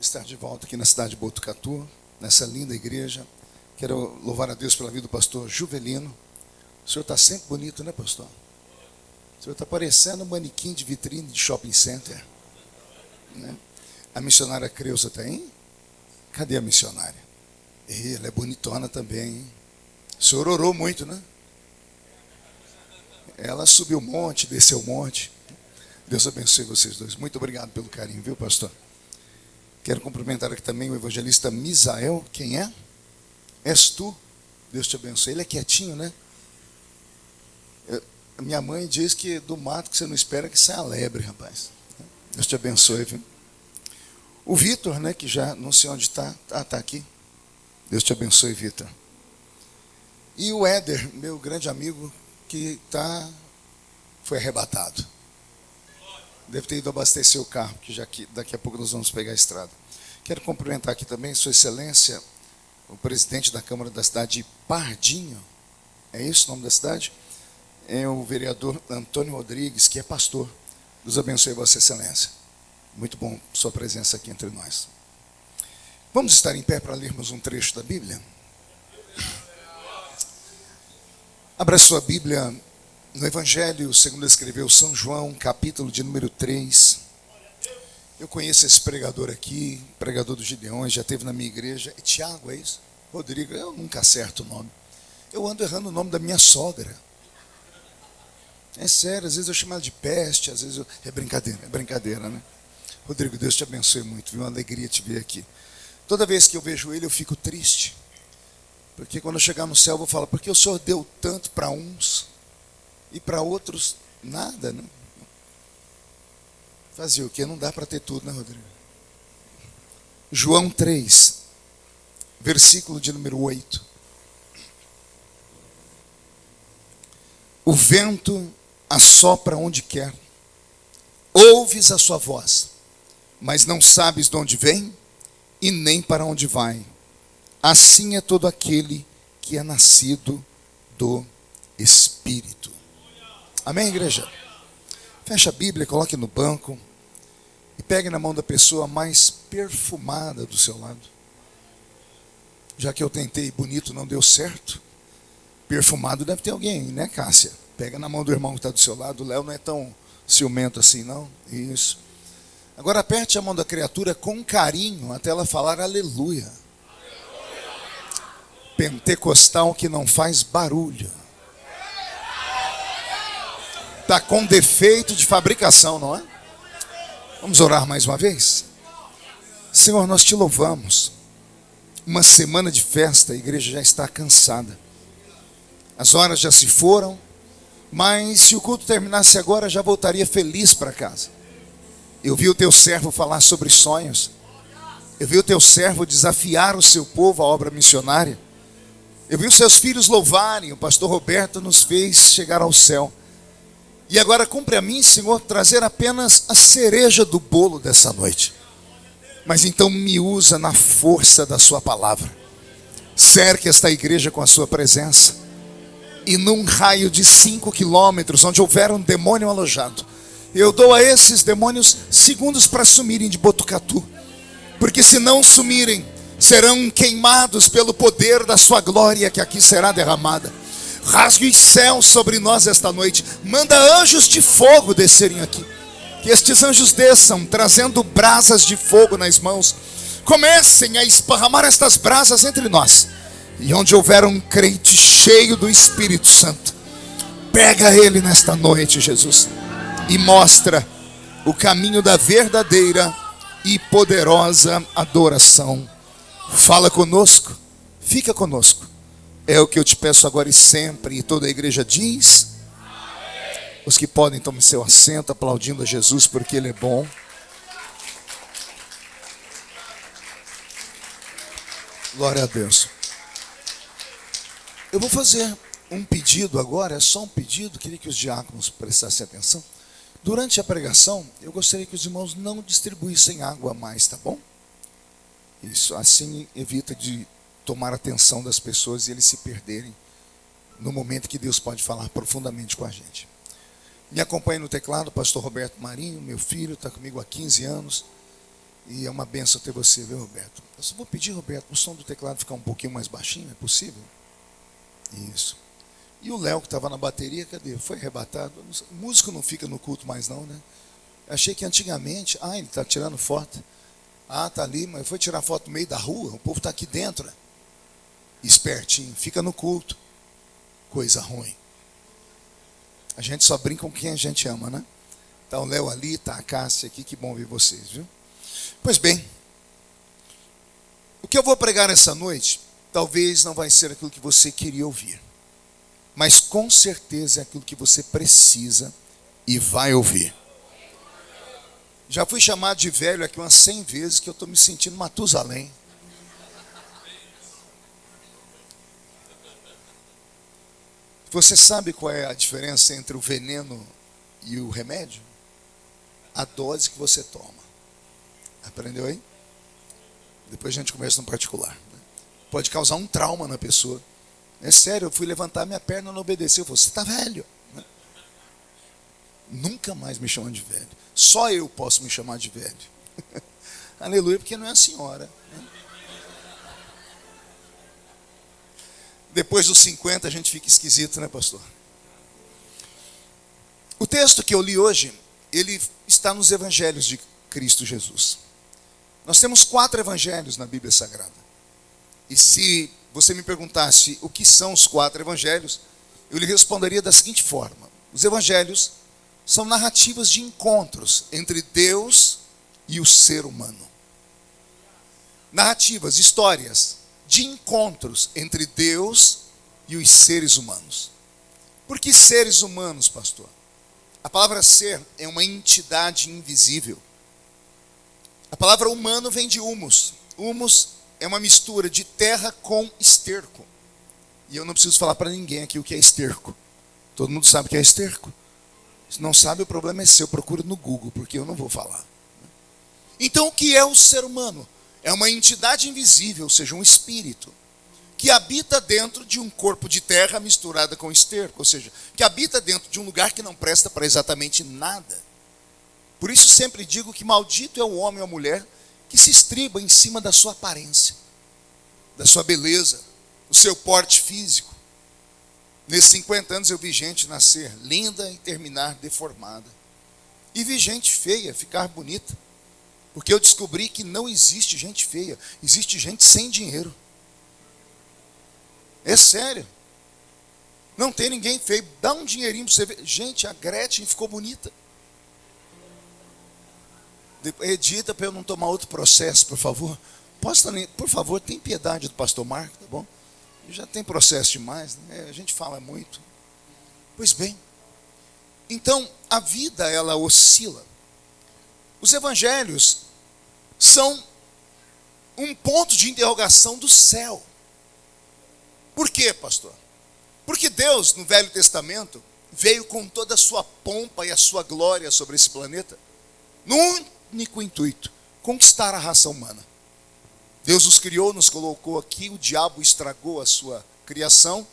estar de volta aqui na cidade de Botucatu, nessa linda igreja. Quero louvar a Deus pela vida do pastor Juvelino. O senhor está sempre bonito, né, pastor? O senhor está parecendo um manequim de vitrine de shopping center, né? A missionária Creuza está aí? Cadê a missionária? Ela é bonitona também, hein? O senhor orou muito, né? Ela subiu o monte, desceu o monte. Deus abençoe vocês dois. Muito obrigado pelo carinho, viu, pastor? Quero cumprimentar aqui também o evangelista Misael. Quem é? És tu. Deus te abençoe. Ele é quietinho, né? Minha mãe diz que do mato que você não espera que saia lebre, rapaz. Deus te abençoe, viu? O Vitor, né, que já não sei onde está. Ah, está aqui. Deus te abençoe, Vitor. E o Éder, meu grande amigo, que foi arrebatado. Deve ter ido abastecer o carro, que daqui a pouco nós vamos pegar a estrada. Quero cumprimentar aqui também Sua Excelência, o presidente da Câmara da cidade de Pardinho. É isso o nome da cidade? É o vereador Antônio Rodrigues, que é pastor. Deus abençoe Vossa Excelência. Muito bom sua presença aqui entre nós. Vamos estar em pé para lermos um trecho da Bíblia? Abra sua Bíblia no Evangelho segundo escreveu São João, capítulo de número 3. Eu conheço esse pregador aqui, pregador dos Gideões, já esteve na minha igreja. É Tiago, é isso? Rodrigo, eu nunca acerto o nome. Eu ando errando o nome da minha sogra. É sério, às vezes eu chamo ela de peste, às vezes é brincadeira, né? Rodrigo, Deus te abençoe muito, viu? Uma alegria te ver aqui. Toda vez que eu vejo ele, eu fico triste. Porque quando eu chegar no céu, eu vou falar, porque o Senhor deu tanto para uns e para outros nada, né? Fazer o quê? Não dá para ter tudo, né, Rodrigo? João 3, versículo de número 8. O vento assopra onde quer, ouves a sua voz, mas não sabes de onde vem e nem para onde vai. Assim é todo aquele que é nascido do Espírito. Amém, igreja? Feche a Bíblia, coloque no banco e pegue na mão da pessoa mais perfumada do seu lado. Já que eu tentei bonito, não deu certo. Perfumado deve ter alguém, né, Cássia? Pega na mão do irmão que está do seu lado. O Léo não é tão ciumento assim, não? Isso. Agora aperte a mão da criatura com carinho até ela falar aleluia. Pentecostal que não faz barulho. Está com defeito de fabricação, não é? Vamos orar mais uma vez? Senhor, nós te louvamos. Uma semana de festa, a igreja já está cansada. As horas já se foram, mas se o culto terminasse agora, já voltaria feliz para casa. Eu vi o teu servo falar sobre sonhos. Eu vi o teu servo desafiar o seu povo à obra missionária. Eu vi os seus filhos louvarem. O pastor Roberto nos fez chegar ao céu. E agora cumpre a mim, Senhor, trazer apenas a cereja do bolo dessa noite. Mas então me usa na força da sua palavra. Cerque esta igreja com a sua presença. E num raio de 5 quilômetros, onde houver um demônio alojado, eu dou a esses demônios segundos para sumirem de Botucatu. Porque se não sumirem, serão queimados pelo poder da sua glória que aqui será derramada. Rasgue os céus sobre nós esta noite. Manda anjos de fogo descerem aqui. Que estes anjos desçam, trazendo brasas de fogo nas mãos. Comecem a esparramar estas brasas entre nós. E onde houver um crente cheio do Espírito Santo, pega ele nesta noite, Jesus, e mostra o caminho da verdadeira e poderosa adoração. Fala conosco, fica conosco. É o que eu te peço agora e sempre. E toda a igreja diz. Amém. Os que podem, tomem seu assento, aplaudindo a Jesus, porque Ele é bom. Glória a Deus. Eu vou fazer um pedido agora, é só um pedido, queria que os diáconos prestassem atenção. Durante a pregação, eu gostaria que os irmãos não distribuíssem água a mais, tá bom? Isso, assim evita de tomar a atenção das pessoas e eles se perderem no momento que Deus pode falar profundamente com a gente. Me acompanha no teclado o pastor Roberto Marinho, meu filho, está comigo há 15 anos. E é uma benção ter você, viu, Roberto? Eu só vou pedir, Roberto, o som do teclado ficar um pouquinho mais baixinho, é possível? Isso. E o Léo, que estava na bateria, cadê? Foi arrebatado. O músico não fica no culto mais não, né? Eu achei que antigamente, ele está tirando foto. Tá ali, mas foi tirar foto no meio da rua, o povo está aqui dentro, né? Espertinho, fica no culto. Coisa ruim. A gente só brinca com quem a gente ama, né? Tá o Léo ali, tá a Cássia aqui, que bom ver vocês, viu? Pois bem, o que eu vou pregar essa noite, talvez não vai ser aquilo que você queria ouvir, mas com certeza é aquilo que você precisa e vai ouvir. Já fui chamado de velho aqui umas 100 vezes que eu estou me sentindo Matusalém. Você sabe qual é a diferença entre o veneno e o remédio? A dose que você toma. Aprendeu aí? Depois a gente conversa no particular. Pode causar um trauma na pessoa. É sério, eu fui levantar minha perna e não obedeceu. Eu falei, você está velho. Nunca mais me chamam de velho. Só eu posso me chamar de velho. Aleluia, porque não é a senhora. Depois dos 50 a gente fica esquisito, né, pastor? O texto que eu li hoje, ele está nos evangelhos de Cristo Jesus. Nós temos 4 evangelhos na Bíblia Sagrada. E se você me perguntasse o que são os 4 evangelhos, eu lhe responderia da seguinte forma. Os evangelhos são narrativas de encontros entre Deus e o ser humano. Narrativas, histórias de encontros entre Deus e os seres humanos. Por que seres humanos, pastor? A palavra ser é uma entidade invisível. A palavra humano vem de humus. Humus é uma mistura de terra com esterco. E eu não preciso falar para ninguém aqui o que é esterco. Todo mundo sabe o que é esterco. Se não sabe, o problema é seu. Procura no Google, porque eu não vou falar. Então, o que é o ser humano? É uma entidade invisível, ou seja, um espírito, que habita dentro de um corpo de terra misturada com esterco, ou seja, que habita dentro de um lugar que não presta para exatamente nada. Por isso sempre digo que maldito é o homem ou a mulher que se estriba em cima da sua aparência, da sua beleza, do seu porte físico. Nesses 50 anos eu vi gente nascer linda e terminar deformada. E vi gente feia ficar bonita. Porque eu descobri que não existe gente feia, existe gente sem dinheiro. É sério. Não tem ninguém feio. Dá um dinheirinho para você ver. Gente, a Gretchen ficou bonita. Edita para eu não tomar outro processo, por favor. Por favor, tem piedade do pastor Marco, tá bom? Já tem processo demais, né? A gente fala muito. Pois bem, então a vida ela oscila. Os evangelhos são um ponto de interrogação do céu. Por quê, pastor? Porque Deus, no Velho Testamento, veio com toda a sua pompa e a sua glória sobre esse planeta, num único intuito: conquistar a raça humana. Deus os criou, nos colocou aqui, o diabo estragou a sua criação,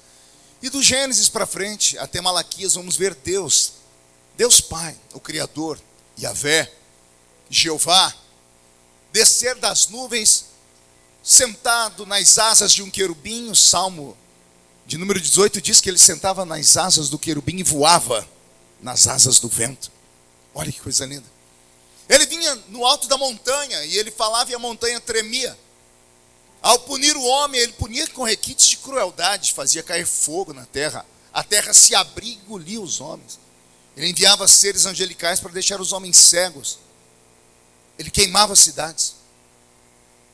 e do Gênesis para frente, até Malaquias, vamos ver Deus Pai, o Criador, Yahvé, Jeová, descer das nuvens, sentado nas asas de um querubim. O Salmo de número 18 diz que ele sentava nas asas do querubim e voava nas asas do vento. Olha que coisa linda. Ele vinha no alto da montanha e ele falava e a montanha tremia. Ao punir o homem, ele punia com requintes de crueldade, fazia cair fogo na terra. A terra se abria e engolia os homens. Ele enviava seres angelicais para deixar os homens cegos. Ele queimava cidades.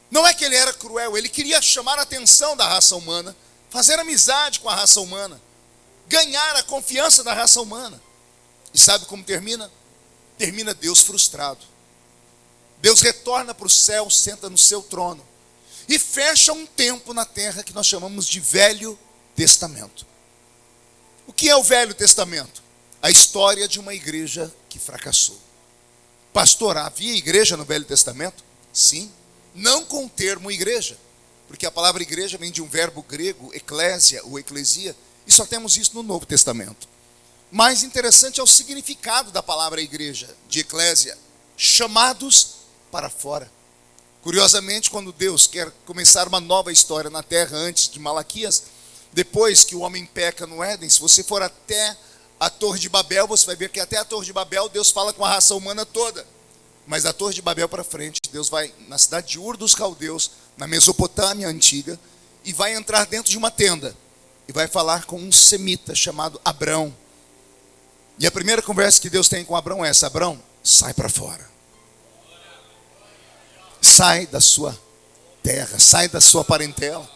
Não é que ele era cruel, ele queria chamar a atenção da raça humana, fazer amizade com a raça humana, ganhar a confiança da raça humana. E sabe como termina? Termina Deus frustrado. Deus retorna para o céu, senta no seu trono e fecha um tempo na terra que nós chamamos de Velho Testamento. O que é o Velho Testamento? A história de uma igreja que fracassou. Pastor, havia igreja no Velho Testamento? Sim, não com o termo igreja, porque a palavra igreja vem de um verbo grego, eclésia ou eclesia, e só temos isso no Novo Testamento. Mais interessante é o significado da palavra igreja, de eclésia: chamados para fora. Curiosamente, quando Deus quer começar uma nova história na terra antes de Malaquias, depois que o homem peca no Éden, se você for até a Torre de Babel, você vai ver que até a Torre de Babel Deus fala com a raça humana toda. Mas da Torre de Babel para frente, Deus vai na cidade de Ur dos Caldeus, na Mesopotâmia antiga, e vai entrar dentro de uma tenda e vai falar com um semita chamado Abrão. E a primeira conversa que Deus tem com Abrão é essa: Abrão, sai para fora. Sai da sua terra, sai da sua parentela.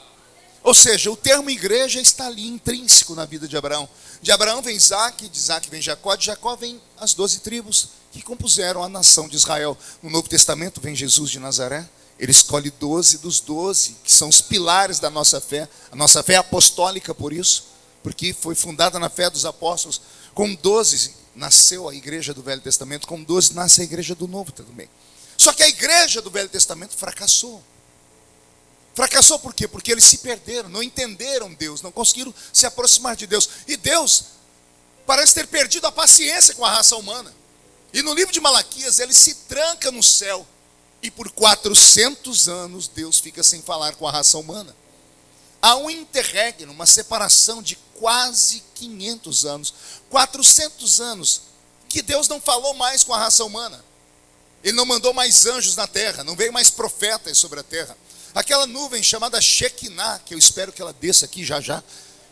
Ou seja, o termo igreja está ali intrínseco na vida de Abraão. De Abraão vem Isaac, de Isaac vem Jacó, de Jacó vem as 12 tribos que compuseram a nação de Israel. No Novo Testamento vem Jesus de Nazaré. Ele escolhe 12 dos 12, que são os pilares da nossa fé. A nossa fé é apostólica por isso, porque foi fundada na fé dos apóstolos. Com 12 nasceu a igreja do Velho Testamento, com 12 nasce a igreja do Novo também. Só que a igreja do Velho Testamento fracassou. Fracassou por quê? Porque eles se perderam, não entenderam Deus, não conseguiram se aproximar de Deus. E Deus parece ter perdido a paciência com a raça humana. E no livro de Malaquias, ele se tranca no céu. E por 400 anos, Deus fica sem falar com a raça humana. Há um interregno, uma separação de quase 500 anos. 400 anos que Deus não falou mais com a raça humana. Ele não mandou mais anjos na terra, não veio mais profetas sobre a terra. Aquela nuvem chamada Shekinah, que eu espero que ela desça aqui já já,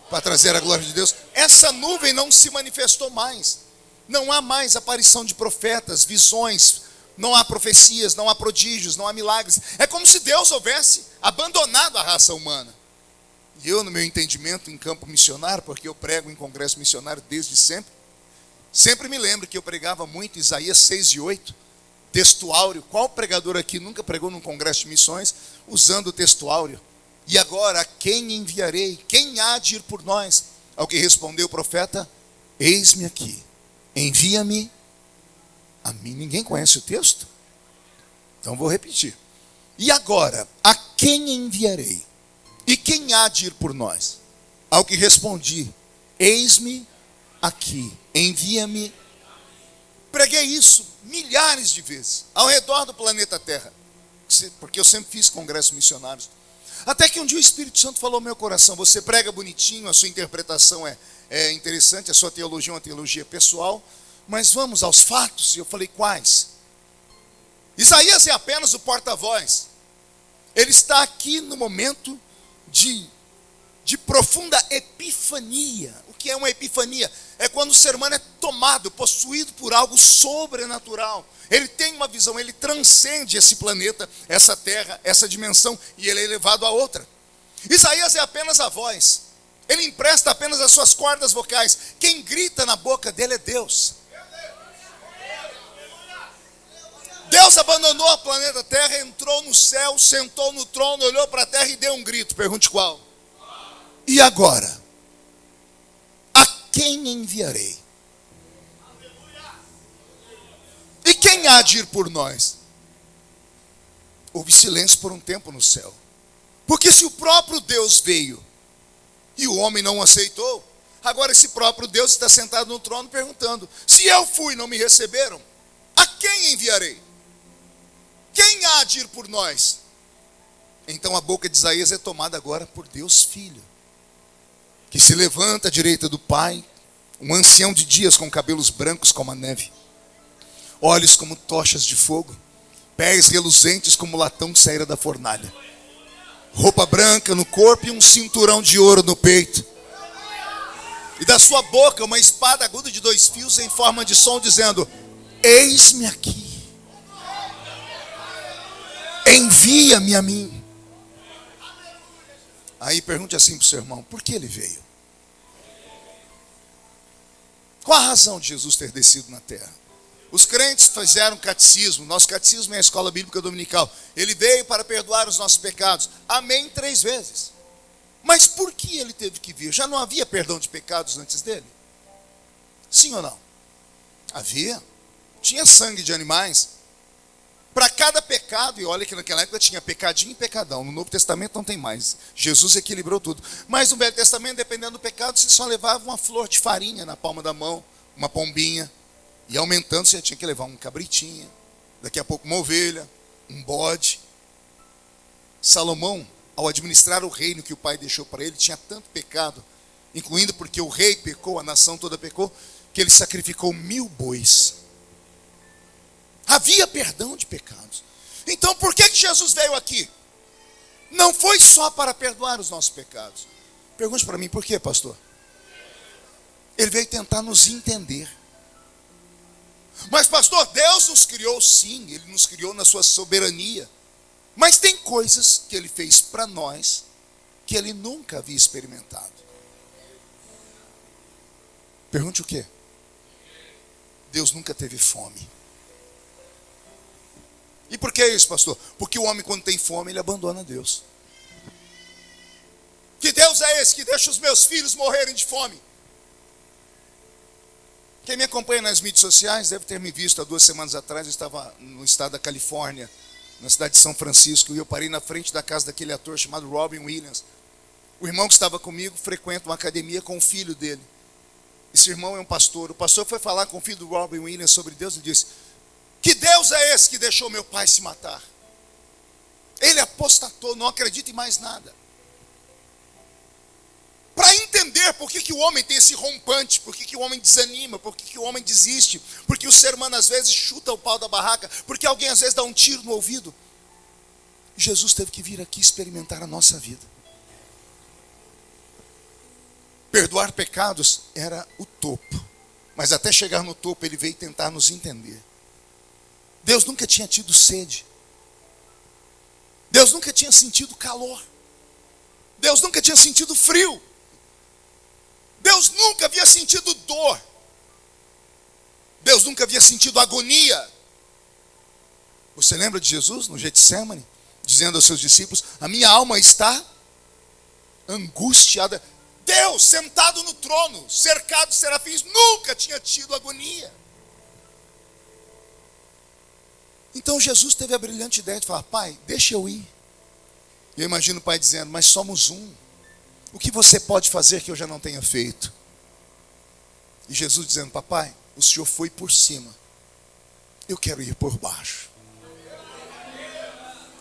para trazer a glória de Deus. Essa nuvem não se manifestou mais. Não há mais aparição de profetas, visões, não há profecias, não há prodígios, não há milagres. É como se Deus houvesse abandonado a raça humana. E eu, no meu entendimento em campo missionário, porque eu prego em congresso missionário desde sempre, sempre me lembro que eu pregava muito Isaías 6:8, texto áureo. Qual pregador aqui nunca pregou num congresso de missões usando o texto áureo? E agora, a quem enviarei? Quem há de ir por nós? Ao que respondeu o profeta: eis-me aqui, envia-me a mim. Ninguém conhece o texto? Então vou repetir. E agora, a quem enviarei? E quem há de ir por nós? Ao que respondi: eis-me aqui, envia-me. Preguei isso milhares de vezes, ao redor do planeta Terra, porque eu sempre fiz congressos missionários. Até que um dia o Espírito Santo falou ao meu coração: você prega bonitinho, a sua interpretação é interessante, a sua teologia é uma teologia pessoal, mas vamos aos fatos. E eu falei: quais? Isaías é apenas o porta-voz. Ele está aqui no momento de profunda epifania. O que é uma epifania? É quando o ser humano é tomado, possuído por algo sobrenatural. Ele tem uma visão, ele transcende esse planeta, essa terra, essa dimensão, e ele é elevado a outra. Isaías é apenas a voz. Ele empresta apenas as suas cordas vocais. Quem grita na boca dele é Deus. Deus abandonou o planeta Terra, entrou no céu, sentou no trono, olhou para a terra e deu um grito. Pergunte qual? E agora? A quem enviarei? E quem há de ir por nós? Houve silêncio por um tempo no céu. Porque se o próprio Deus veio e o homem não aceitou, agora esse próprio Deus está sentado no trono perguntando: se eu fui e não me receberam, a quem enviarei? Quem há de ir por nós? Então a boca de Isaías é tomada agora por Deus Filho, que se levanta à direita do Pai, um ancião de dias com cabelos brancos como a neve, olhos como tochas de fogo, pés reluzentes como latão que saíra da fornalha, roupa branca no corpo e um cinturão de ouro no peito. E da sua boca uma espada aguda de 2 fios em forma de som, dizendo: eis-me aqui, envia-me a mim. Aí pergunte assim para o seu irmão: por que ele veio? Qual a razão de Jesus ter descido na terra? Os crentes fizeram catecismo. Nosso catecismo é a escola bíblica dominical. Ele veio para perdoar os nossos pecados. Amém 3 vezes. Mas por que ele teve que vir? Já não havia perdão de pecados antes dele? Sim ou não? Havia. Tinha sangue de animais. Para cada pecado, e olha que naquela época tinha pecadinho e pecadão. No Novo Testamento não tem mais. Jesus equilibrou tudo. Mas no Velho Testamento, dependendo do pecado, você só levava uma flor de farinha na palma da mão, uma pombinha. E aumentando, você tinha que levar um cabritinho, daqui a pouco uma ovelha, um bode. Salomão, ao administrar o reino que o pai deixou para ele, tinha tanto pecado, incluindo porque o rei pecou, a nação toda pecou, que ele sacrificou 1000 bois. Havia perdão de pecados. Então por que Jesus veio aqui? Não foi só para perdoar os nossos pecados. Pergunte para mim, por quê, pastor? Ele veio tentar nos entender. Mas pastor, Deus nos criou sim, Ele nos criou na sua soberania. Mas tem coisas que Ele fez para nós que Ele nunca havia experimentado. Pergunte o quê? Deus nunca teve fome. E por que isso, pastor? Porque o homem, quando tem fome, ele abandona Deus. Que Deus é esse que deixa os meus filhos morrerem de fome? Quem me acompanha nas mídias sociais deve ter me visto há 2 semanas atrás. Eu estava no estado da Califórnia, na cidade de São Francisco, e eu parei na frente da casa daquele ator chamado Robin Williams. O irmão que estava comigo frequenta uma academia com o filho dele. Esse irmão é um pastor. O pastor foi falar com o filho do Robin Williams sobre Deus e disse: que Deus é esse que deixou meu pai se matar? Ele apostatou, não acredita em mais nada. Para entender por que o homem tem esse rompante, por que o homem desanima, por que o homem desiste, porque o ser humano às vezes chuta o pau da barraca, porque alguém às vezes dá um tiro no ouvido. Jesus teve que vir aqui experimentar a nossa vida. Perdoar pecados era o topo, mas até chegar no topo ele veio tentar nos entender. Deus nunca tinha tido sede. Deus nunca tinha sentido calor. Deus nunca tinha sentido frio. Deus nunca havia sentido dor. Deus nunca havia sentido agonia. Você lembra de Jesus no Getsemane, dizendo aos seus discípulos: a minha alma está angustiada. Deus, sentado no trono, cercado de serafins, nunca tinha tido agonia. Então Jesus teve a brilhante ideia de falar: pai, deixa eu ir. E eu imagino o pai dizendo: mas somos um. O que você pode fazer que eu já não tenha feito? E Jesus dizendo: papai, o senhor foi por cima, eu quero ir por baixo.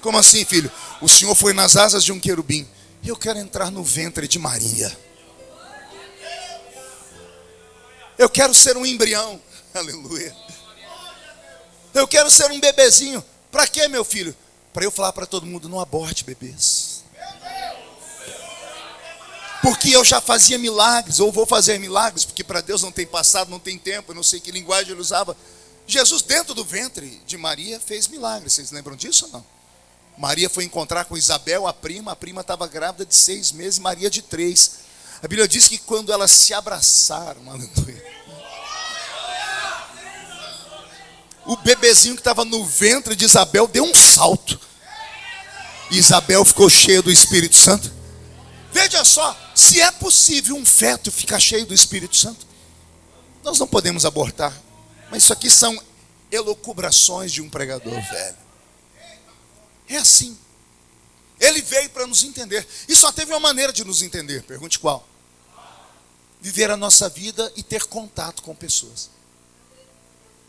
Como assim, filho? O senhor foi nas asas de um querubim, eu quero entrar no ventre de Maria. Eu quero ser um embrião. Aleluia. Eu quero ser um bebezinho. Para quê, meu filho? Para eu falar para todo mundo: não aborte bebês. Porque eu já fazia milagres, ou vou fazer milagres, porque para Deus não tem passado, não tem tempo, eu não sei que linguagem ele usava. Jesus, dentro do ventre de Maria, fez milagres. Vocês lembram disso ou não? Maria foi encontrar com Isabel, a prima estava grávida de 6 meses, Maria de 3. A Bíblia diz que quando elas se abraçaram, aleluia, o bebezinho que estava no ventre de Isabel deu um salto. E Isabel ficou cheia do Espírito Santo. Veja só, se é possível um feto ficar cheio do Espírito Santo, nós não podemos abortar. Mas isso aqui são elucubrações de um pregador velho. É assim. Ele veio para nos entender. E só teve uma maneira de nos entender. Pergunte qual? Viver a nossa vida e ter contato com pessoas.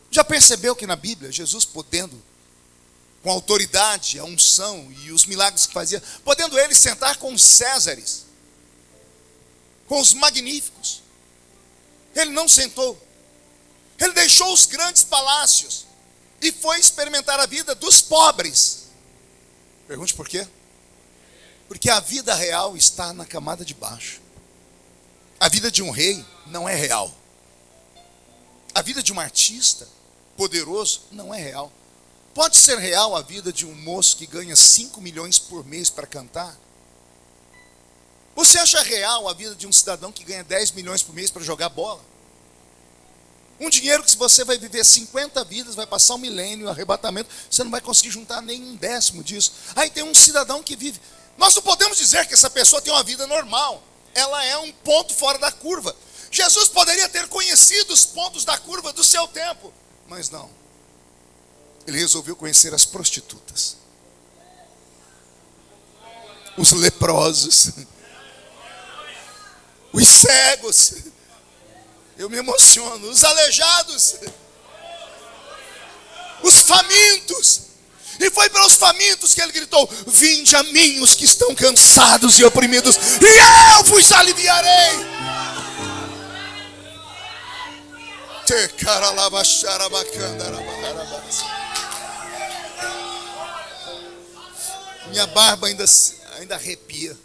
Já percebeu que na Bíblia, Jesus podendo, com a autoridade, a unção e os milagres que fazia, podendo ele sentar com os Césares, com os magníficos, ele não sentou. Ele deixou os grandes palácios e foi experimentar a vida dos pobres. Pergunte por quê? Porque a vida real está na camada de baixo. A vida de um rei não é real. A vida de um artista poderoso não é real. Pode ser real a vida de um moço que ganha 5 milhões por mês para cantar? Você acha real a vida de um cidadão que ganha 10 milhões por mês para jogar bola? Um dinheiro que, se você vai viver 50 vidas, vai passar um milênio, arrebatamento, você não vai conseguir juntar nem 1/10 disso. Aí tem um cidadão que vive. Nós não podemos dizer que essa pessoa tem uma vida normal. Ela é um ponto fora da curva. Jesus poderia ter conhecido os pontos da curva do seu tempo, mas não. Ele resolveu conhecer as prostitutas, os leprosos, os cegos. Eu me emociono. Os aleijados, os famintos. E foi pelos famintos que ele gritou: vinde a mim os que estão cansados e oprimidos, e eu vos aliviarei. Minha barba ainda arrepia.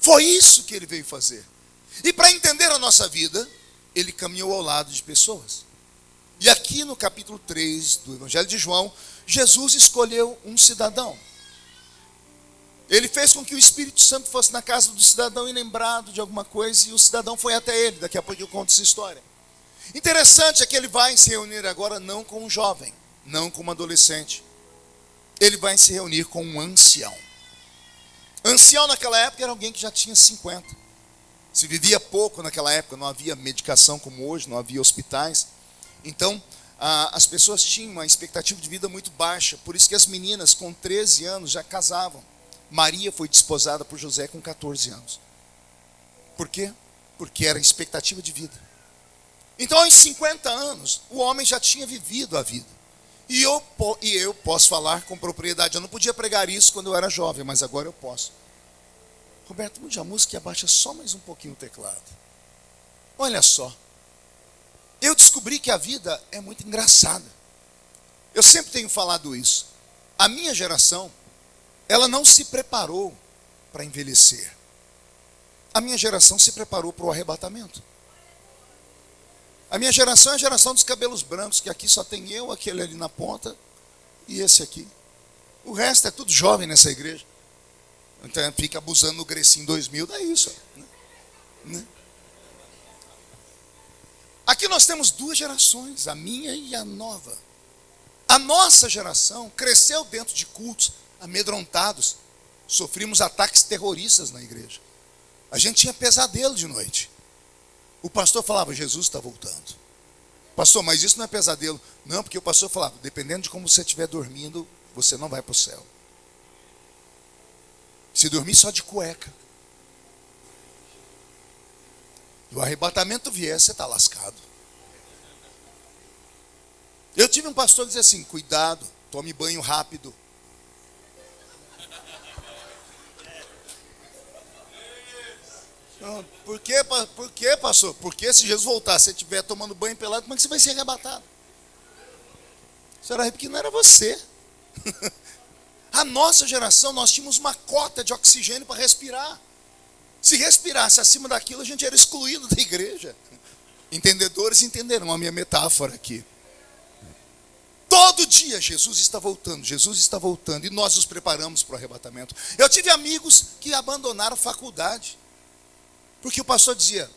Foi isso que ele veio fazer. E para entender a nossa vida, ele caminhou ao lado de pessoas. E aqui no capítulo 3 do Evangelho de João, Jesus escolheu um cidadão. Ele fez com que o Espírito Santo fosse na casa do cidadão e lembrado de alguma coisa, e o cidadão foi até ele. Daqui a pouco eu conto essa história. Interessante é que ele vai se reunir agora não com um jovem, não com um adolescente. Ele vai se reunir com um ancião. Ancião naquela época era alguém que já tinha 50. Se vivia pouco naquela época, não havia medicação como hoje, não havia hospitais. Então, as pessoas tinham uma expectativa de vida muito baixa. Por isso que as meninas com 13 anos já casavam. Maria foi desposada por José com 14 anos. Por quê? Porque era a expectativa de vida. Então, aos 50 anos, o homem já tinha vivido a vida. E eu posso falar com propriedade. Eu não podia pregar isso quando eu era jovem, mas agora eu posso. Roberto, mude a música e abaixa só mais um pouquinho o teclado. Olha só. Eu descobri que a vida é muito engraçada. Eu sempre tenho falado isso. A minha geração, ela não se preparou para envelhecer. A minha geração se preparou para o arrebatamento. A minha geração é a geração dos cabelos brancos, que aqui só tem eu, aquele ali na ponta, e esse aqui. O resto é tudo jovem nessa igreja. Então fica abusando no Grecinho 2000, dá isso. Né? Aqui nós temos duas gerações, a minha e a nova. A nossa geração cresceu dentro de cultos amedrontados. Sofrimos ataques terroristas na igreja. A gente tinha pesadelo de noite. O pastor falava: Jesus está voltando. Pastor, mas isso não é pesadelo. Não, porque o pastor falava: dependendo de como você estiver dormindo, você não vai para o céu. Se dormir só de cueca, e o arrebatamento vier, você está lascado. Eu tive um pastor que dizia assim: cuidado, tome banho rápido. Por quê, pastor? Porque se Jesus voltar, se você estiver tomando banho pelado, como é que você vai ser arrebatado? Será que não era você? A nossa geração, nós tínhamos uma cota de oxigênio para respirar. Se respirasse acima daquilo, a gente era excluído da igreja. Entendedores entenderão a minha metáfora aqui. Todo dia Jesus está voltando, e nós nos preparamos para o arrebatamento. Eu tive amigos que abandonaram a faculdade, porque o pastor dizia: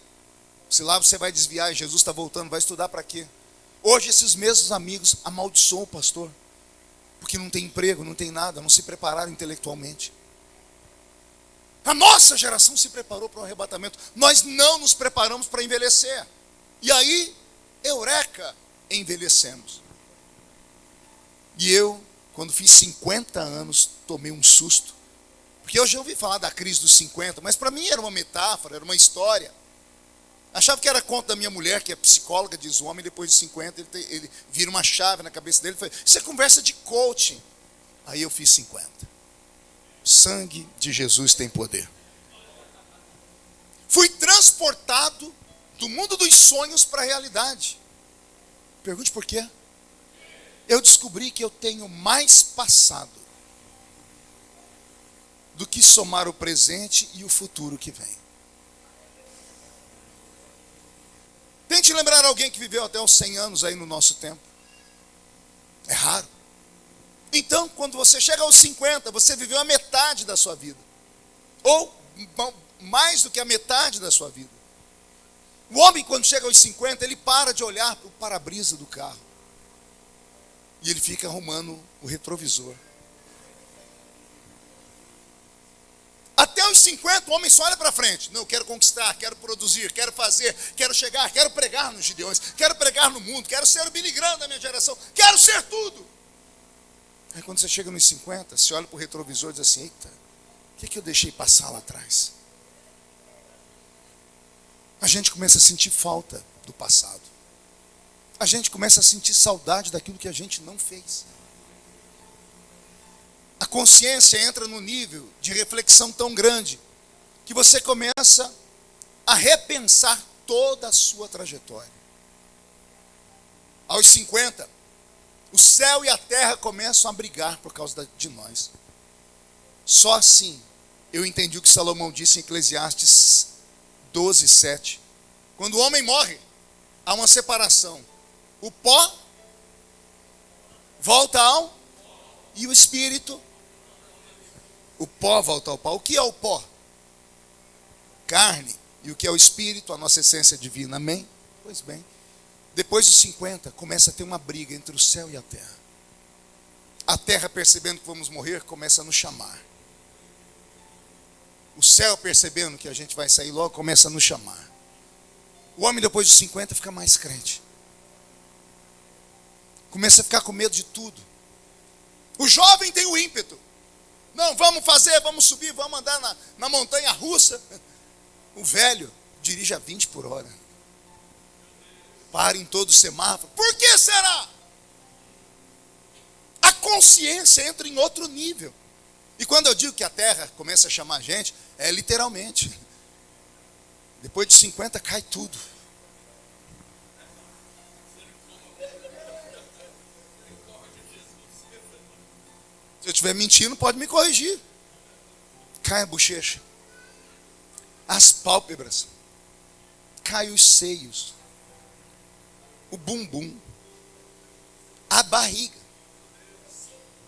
se lá você vai desviar e Jesus está voltando, vai estudar para quê? Hoje esses mesmos amigos amaldiçoam o pastor, porque não tem emprego, não tem nada, não se prepararam intelectualmente. A nossa geração se preparou para o arrebatamento, nós não nos preparamos para envelhecer. E aí, eureka, envelhecemos. E eu, quando fiz 50 anos, tomei um susto. Porque eu já ouvi falar da crise dos 50, mas para mim era uma metáfora, era uma história. Achava que era conta da minha mulher, que é psicóloga, diz: o homem depois de 50, ele vira uma chave na cabeça dele. Isso é conversa de coaching. Aí eu fiz 50. O sangue de Jesus tem poder. Fui transportado do mundo dos sonhos para a realidade. Pergunte por quê? Eu descobri que eu tenho mais passado do que somar o presente e o futuro que vem. Tente lembrar alguém que viveu até os 100 anos aí no nosso tempo. É raro. Então, quando você chega aos 50, você viveu a metade da sua vida. Ou mais do que a metade da sua vida. O homem, quando chega aos 50, ele para de olhar para o para-brisa do carro. E ele fica arrumando o retrovisor. Até os 50, o homem só olha para frente. Não, eu quero conquistar, quero produzir, quero fazer, quero chegar, quero pregar nos Gideões, quero pregar no mundo, quero ser o Billy Graham da minha geração, quero ser tudo. Aí quando você chega nos 50, você olha para o retrovisor e diz assim: eita, o que eu deixei passar lá atrás? A gente começa a sentir falta do passado. A gente começa a sentir saudade daquilo que a gente não fez. consciência entra no nível de reflexão tão grande que você começa a repensar toda a sua trajetória. Aos 50, o céu e a terra começam a brigar por causa de nós. Só assim eu entendi o que Salomão disse em Eclesiastes 12:7. Quando o homem morre, há uma separação. O pó volta ao e o espírito. O pó volta ao pó. O que é o pó? Carne. E o que é o espírito? A nossa essência divina. Amém? Pois bem. Depois dos 50, começa a ter uma briga entre o céu e a terra. A terra, percebendo que vamos morrer, começa a nos chamar. O céu, percebendo que a gente vai sair logo, começa a nos chamar. O homem, depois dos 50, fica mais crente. Começa a ficar com medo de tudo. O jovem tem o ímpeto. Não, vamos fazer, vamos subir, vamos andar na montanha russa. O velho dirige a 20 por hora. Para em todo o semáforo. Por que será? A consciência entra em outro nível. E quando eu digo que a terra começa a chamar a gente, é literalmente. Depois de 50 cai tudo. Se eu estiver mentindo, pode me corrigir. Cai a bochecha. As pálpebras. Cai os seios. O bumbum. A barriga.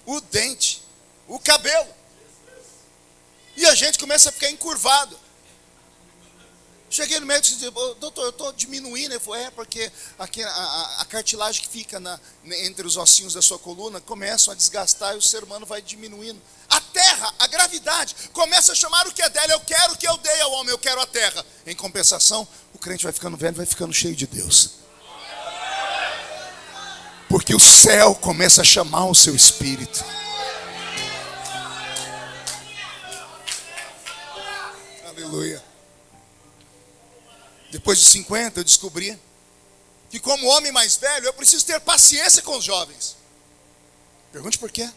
O dente. O cabelo. E a gente começa a ficar encurvado. Cheguei no médico e disse: doutor, eu estou diminuindo. Ele falou: porque aqui a cartilagem que fica entre os ossinhos da sua coluna começam a desgastar e o ser humano vai diminuindo. A terra, a gravidade, começa a chamar o que é dela. Eu quero o que eu dei ao homem, eu quero a terra. Em compensação, o crente vai ficando velho, vai ficando cheio de Deus. Porque o céu começa a chamar o seu espírito. Aleluia. Depois de 50, eu descobri que como homem mais velho, eu preciso ter paciência com os jovens. Pergunte por quê?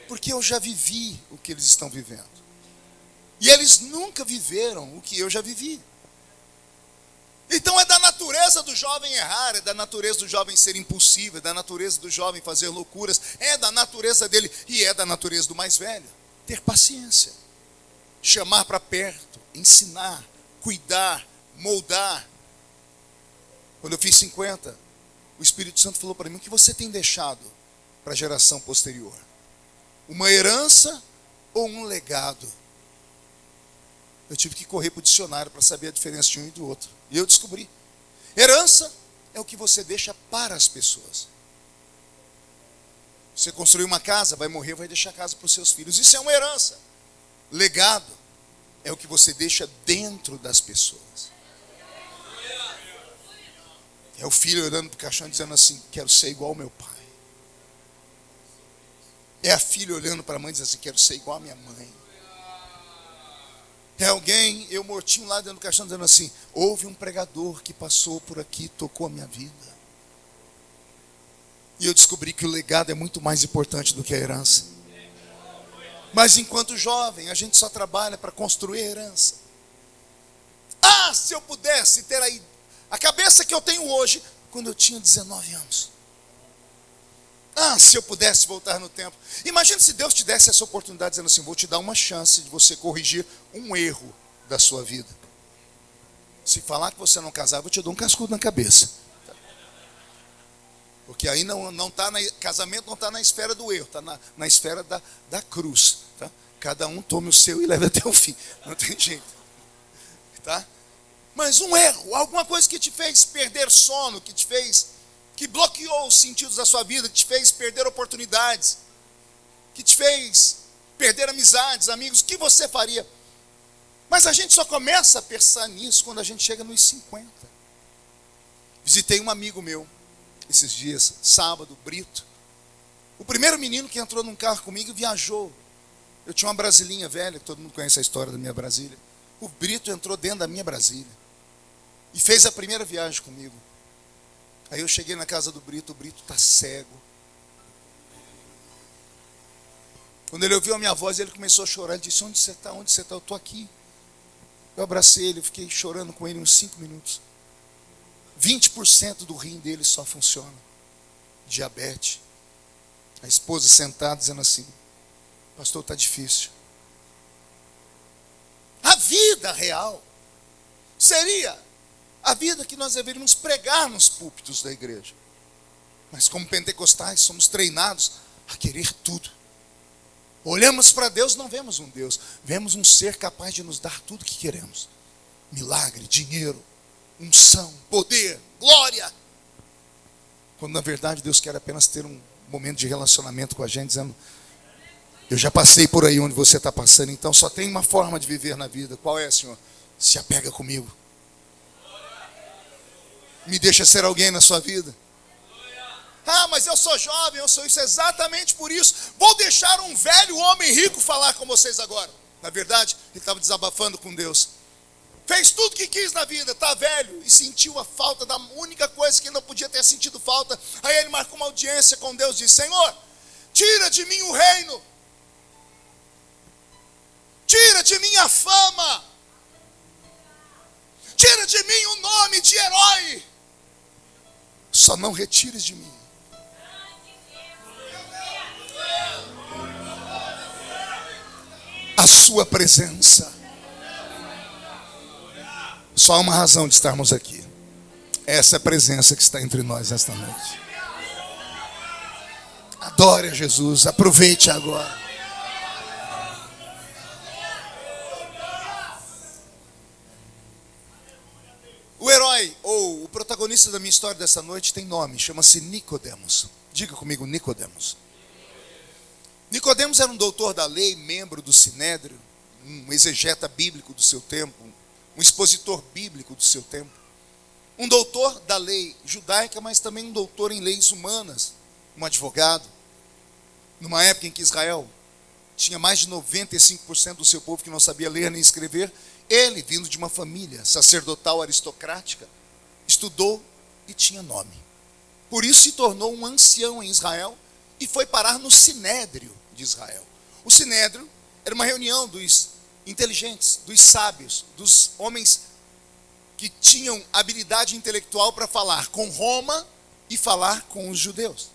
Porque eu já vivi o que eles estão vivendo. E eles nunca viveram o que eu já vivi. Então é da natureza do jovem errar, é da natureza do jovem ser impulsivo, é da natureza do jovem fazer loucuras, é da natureza dele e é da natureza do mais velho. Ter paciência. Chamar para perto, ensinar, cuidar, moldar. Quando eu fiz 50, o Espírito Santo falou para mim: o que você tem deixado para a geração posterior? Uma herança ou um legado? Eu tive que correr para o dicionário para saber a diferença de um e do outro. E eu descobri. Herança é o que você deixa para as pessoas. Você construiu uma casa, vai morrer, vai deixar a casa para os seus filhos. Isso é uma herança. Legado é o que você deixa dentro das pessoas. É o filho olhando para o caixão dizendo assim: quero ser igual ao meu pai. É a filha olhando para a mãe dizendo assim: quero ser igual à minha mãe. É alguém, eu mortinho lá dentro do caixão dizendo assim: houve um pregador que passou por aqui, tocou a minha vida. E eu descobri que o legado é muito mais importante do que a herança. Mas enquanto jovem, a gente só trabalha para construir a herança. Ah, se eu pudesse ter a cabeça que eu tenho hoje, quando eu tinha 19 anos. Ah, se eu pudesse voltar no tempo. Imagina se Deus te desse essa oportunidade, dizendo assim: vou te dar uma chance de você corrigir um erro da sua vida. Se falar que você não casava, eu te dou um cascudo na cabeça. Porque aí não tá casamento não está na esfera do erro, está na esfera da cruz. Tá? Cada um tome o seu e leve até o fim. Não tem jeito. Tá? Mas um erro, alguma coisa que te fez perder sono, que bloqueou os sentidos da sua vida, que te fez perder oportunidades, que te fez perder amizades, amigos, o que você faria? Mas a gente só começa a pensar nisso quando a gente chega nos 50. Visitei um amigo meu esses dias, sábado, Brito. O primeiro menino que entrou num carro comigo viajou. Eu tinha uma Brasilinha velha, que todo mundo conhece a história da minha Brasília. O Brito entrou dentro da minha Brasília e fez a primeira viagem comigo. Aí eu cheguei na casa do Brito, o Brito está cego. Quando ele ouviu a minha voz, ele começou a chorar. Ele disse: onde você está? Onde você está? Eu estou aqui. Eu abracei ele, fiquei chorando com ele uns 5 minutos. 20% do rim dele só funciona. Diabetes. A esposa sentada dizendo assim: pastor, está difícil. A vida real seria a vida que nós deveríamos pregar nos púlpitos da igreja. Mas como pentecostais somos treinados a querer tudo. Olhamos para Deus, não vemos um Deus, vemos um ser capaz de nos dar tudo que queremos. Milagre, dinheiro, unção, poder, glória. Quando na verdade Deus quer apenas ter um momento de relacionamento com a gente, dizendo: eu já passei por aí onde você está passando, então só tem uma forma de viver na vida. Qual é, Senhor? Se apega comigo. Me deixa ser alguém na sua vida. Ah, mas eu sou jovem, eu sou isso. Exatamente por isso. Vou deixar um velho homem rico falar com vocês agora. Na verdade, ele estava desabafando com Deus. Fez tudo o que quis na vida, está velho, e sentiu a falta da única coisa que ele não podia ter sentido falta. Aí ele marcou uma audiência com Deus e disse: Senhor, tira de mim o reino. Tira de mim a fama. Tira de mim o nome de herói. Só não retires de mim a sua presença. Só há uma razão de estarmos aqui. Essa é a presença que está entre nós esta noite. Adore a Jesus, aproveite agora. O herói, ou o protagonista da minha história dessa noite tem nome, chama-se Nicodemos. Diga comigo, Nicodemos. Nicodemos era um doutor da lei, membro do Sinédrio, um exegeta bíblico do seu tempo, um expositor bíblico do seu tempo. Um doutor da lei judaica, mas também um doutor em leis humanas, um advogado. Numa época em que Israel tinha mais de 95% do seu povo que não sabia ler nem escrever, ele, vindo de uma família sacerdotal aristocrática, estudou e tinha nome. Por isso se tornou um ancião em Israel e foi parar no Sinédrio de Israel. O Sinédrio era uma reunião dos inteligentes, dos sábios, dos homens que tinham habilidade intelectual para falar com Roma e falar com os judeus.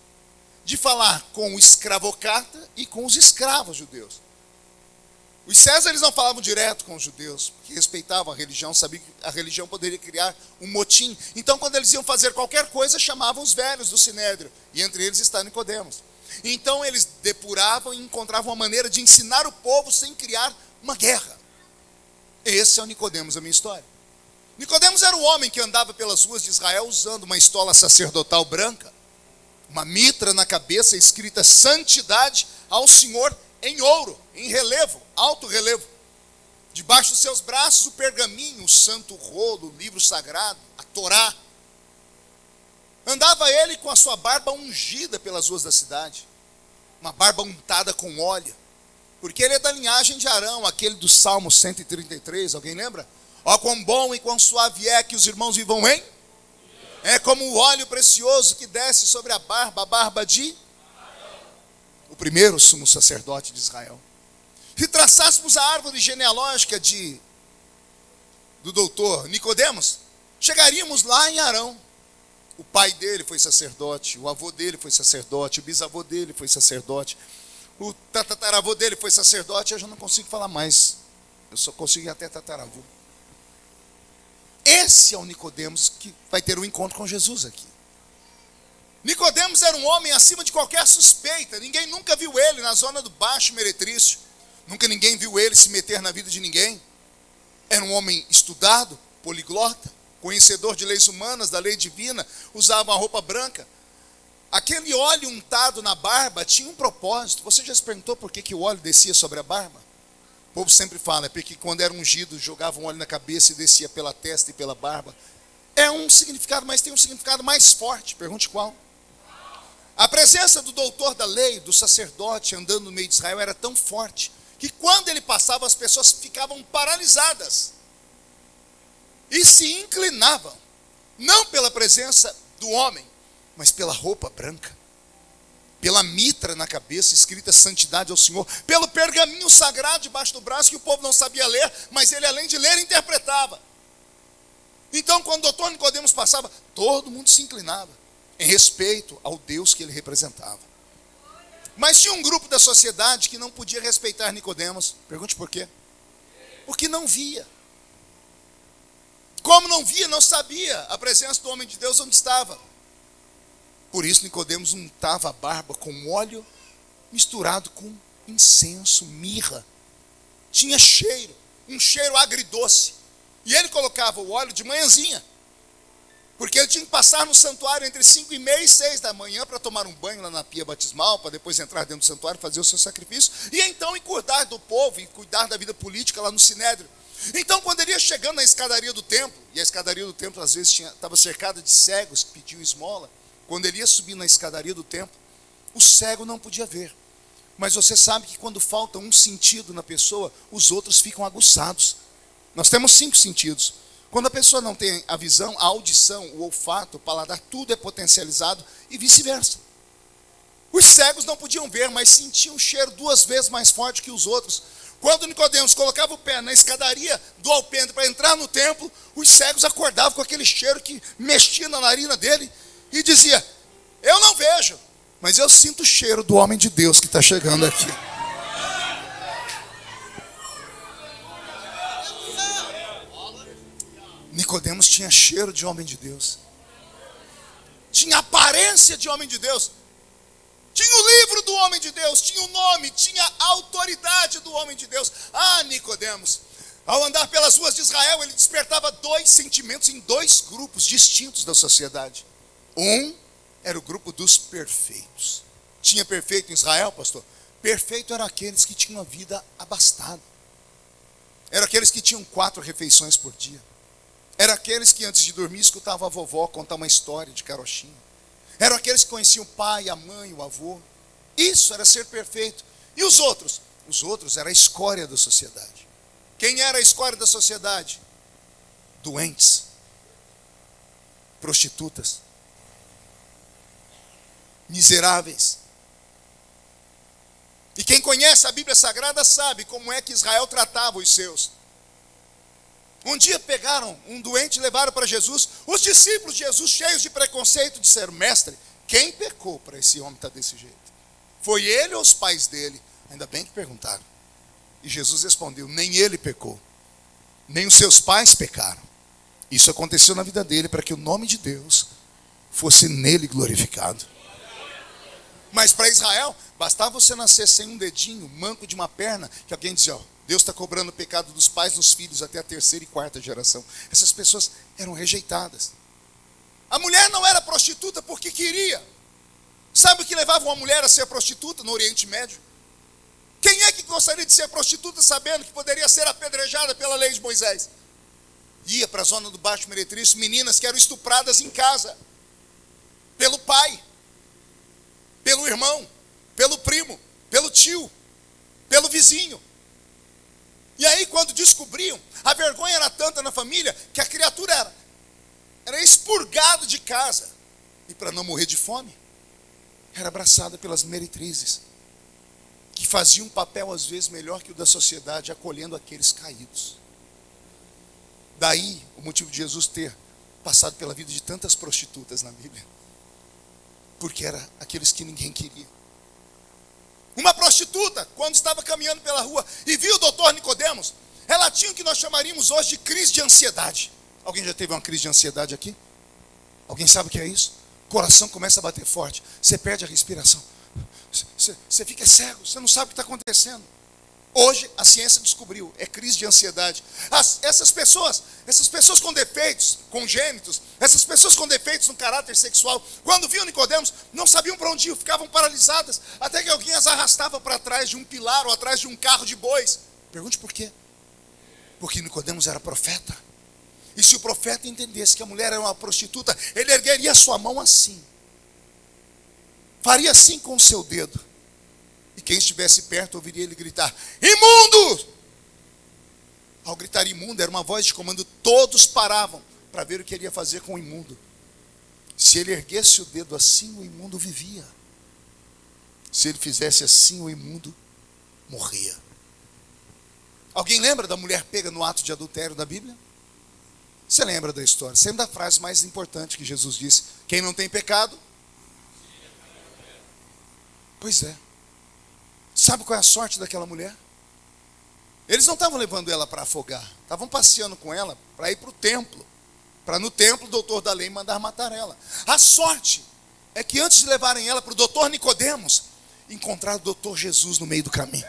De falar com o escravocrata e com os escravos judeus. Os Césares não falavam direto com os judeus, porque respeitavam a religião, sabiam que a religião poderia criar um motim. Então, quando eles iam fazer qualquer coisa, chamavam os velhos do Sinédrio, e entre eles está Nicodemos. Então, eles depuravam e encontravam uma maneira de ensinar o povo sem criar uma guerra. Esse é o Nicodemos da minha história. Nicodemos era o homem que andava pelas ruas de Israel usando uma estola sacerdotal branca, uma mitra na cabeça escrita santidade ao Senhor em ouro, em relevo, alto relevo. Debaixo dos seus braços o pergaminho, o santo rolo, o livro sagrado, a Torá. Andava ele com a sua barba ungida pelas ruas da cidade, uma barba untada com óleo, porque ele é da linhagem de Arão, aquele do Salmo 133, alguém lembra? Ó, quão bom e quão suave é que os irmãos vivam em? É como o óleo precioso que desce sobre a barba de o primeiro sumo sacerdote de Israel. Se traçássemos a árvore genealógica do doutor Nicodemos, chegaríamos lá em Arão. O pai dele foi sacerdote, o avô dele foi sacerdote, o bisavô dele foi sacerdote, o tataravô dele foi sacerdote. Eu já não consigo falar mais, eu só consigo ir até tataravô. Esse é o Nicodemos que vai ter um encontro com Jesus aqui. Nicodemos era um homem acima de qualquer suspeita. Ninguém nunca viu ele na zona do Baixo Meretrício. Nunca ninguém viu ele se meter na vida de ninguém. Era um homem estudado, poliglota, conhecedor de leis humanas, da lei divina, usava uma roupa branca. Aquele óleo untado na barba tinha um propósito. Você já se perguntou por que o óleo descia sobre a barba? O povo sempre fala, é porque quando era ungido, jogavam óleo na cabeça e descia pela testa e pela barba. É um significado, mas tem um significado mais forte. Pergunte qual? A presença do doutor da lei, do sacerdote andando no meio de Israel era tão forte que quando ele passava as pessoas ficavam paralisadas e se inclinavam, não pela presença do homem, mas pela roupa branca. pela mitra na cabeça, escrita santidade ao Senhor, pelo pergaminho sagrado debaixo do braço, que o povo não sabia ler, mas ele, além de ler, interpretava. Então, quando o doutor Nicodemos passava, todo mundo se inclinava, em respeito ao Deus que ele representava. Mas tinha um grupo da sociedade que não podia respeitar Nicodemos. Pergunte por quê? Porque não via. Como não via, não sabia a presença do homem de Deus onde estava. Por isso Nicodemos untava a barba com óleo misturado com incenso, mirra. Tinha cheiro, um cheiro agridoce. E ele colocava o óleo de manhãzinha, porque ele tinha que passar no santuário entre 5h30 e 6 da manhã para tomar um banho lá na pia batismal, para depois entrar dentro do santuário, fazer o seu sacrifício, e então cuidar do povo, e cuidar da vida política lá no Sinédrio. Então, quando ele ia chegando na escadaria do templo, e a escadaria do templo às vezes estava cercada de cegos que pediam esmola, quando ele ia subir na escadaria do templo, o cego não podia ver. Mas você sabe que quando falta um sentido na pessoa, os outros ficam aguçados. Nós temos 5 sentidos. Quando a pessoa não tem a visão, a audição, o olfato, o paladar, tudo é potencializado e vice-versa. Os cegos não podiam ver, mas sentiam o cheiro 2 vezes mais forte que os outros. Quando Nicodemos colocava o pé na escadaria do alpendre para entrar no templo, os cegos acordavam com aquele cheiro que mexia na narina dele e dizia: eu não vejo, mas eu sinto o cheiro do homem de Deus que está chegando aqui. Nicodemos tinha cheiro de homem de Deus, tinha aparência de homem de Deus, tinha o livro do homem de Deus, tinha o nome, tinha a autoridade do homem de Deus. Ah, Nicodemos, ao andar pelas ruas de Israel, ele despertava 2 sentimentos em 2 grupos distintos da sociedade. Um era o grupo dos perfeitos. Tinha perfeito em Israel, pastor? Perfeito eram aqueles que tinham a vida abastada. Eram aqueles que tinham 4 refeições por dia. Eram aqueles que antes de dormir escutavam a vovó contar uma história de carochinha. Eram aqueles que conheciam o pai, a mãe, o avô. Isso era ser perfeito. E os outros? Os outros eram a escória da sociedade. Quem era a escória da sociedade? Doentes, prostitutas, miseráveis. E quem conhece a Bíblia Sagrada sabe como é que Israel tratava os seus. Um dia pegaram um doente e levaram para Jesus. Os discípulos de Jesus, cheios de preconceito, disseram: mestre, quem pecou para esse homem estar desse jeito? Foi ele ou os pais dele? Ainda bem que perguntaram. E Jesus respondeu: nem ele pecou, nem os seus pais pecaram. Isso aconteceu na vida dele para que o nome de Deus fosse nele glorificado. Mas para Israel, bastava você nascer sem um dedinho, manco de uma perna, que alguém dizia: ó, Deus está cobrando o pecado dos pais nos filhos até a 3ª e 4ª geração. Essas pessoas eram rejeitadas. A mulher não era prostituta porque queria. Sabe o que levava uma mulher a ser prostituta no Oriente Médio? Quem é que gostaria de ser prostituta sabendo que poderia ser apedrejada pela lei de Moisés? Ia para a zona do Baixo Meretrício meninas que eram estupradas em casa, pelo pai, pelo irmão, pelo primo, pelo tio, pelo vizinho. E aí, quando descobriam, a vergonha era tanta na família que a criatura era expurgada de casa. E para não morrer de fome, era abraçada pelas meretrizes, que faziam um papel às vezes melhor que o da sociedade, acolhendo aqueles caídos. Daí o motivo de Jesus ter passado pela vida de tantas prostitutas na Bíblia, porque era aqueles que ninguém queria. Uma prostituta, quando estava caminhando pela rua e viu o doutor Nicodemos, ela tinha o que nós chamaríamos hoje de crise de ansiedade. Alguém já teve uma crise de ansiedade aqui? Alguém sabe o que é isso? O coração começa a bater forte, você perde a respiração, você fica cego, você não sabe o que está acontecendo. Hoje a ciência descobriu, é crise de ansiedade. Essas pessoas com defeitos congênitos, essas pessoas com defeitos no caráter sexual, quando viam Nicodemos, não sabiam para onde ir, ficavam paralisadas, até que alguém as arrastava para trás de um pilar ou atrás de um carro de bois. Pergunte por quê? Porque Nicodemos era profeta. E se o profeta entendesse que a mulher era uma prostituta, ele ergueria sua mão assim, faria assim com o seu dedo, e quem estivesse perto ouviria ele gritar: imundo! Ao gritar imundo, era uma voz de comando, todos paravam para ver o que ele ia fazer com o imundo. Se ele erguesse o dedo assim, o imundo vivia. Se ele fizesse assim, o imundo morria. Alguém lembra da mulher pega no ato de adultério da Bíblia? Você lembra da história? Sempre da frase mais importante que Jesus disse: quem não tem pecado? Pois é. Sabe qual é a sorte daquela mulher? Eles não estavam levando ela para afogar. Estavam passeando com ela para ir para o templo. Para no templo o doutor da lei mandar matar ela. A sorte é que antes de levarem ela para o doutor Nicodemos, encontraram o doutor Jesus no meio do caminho.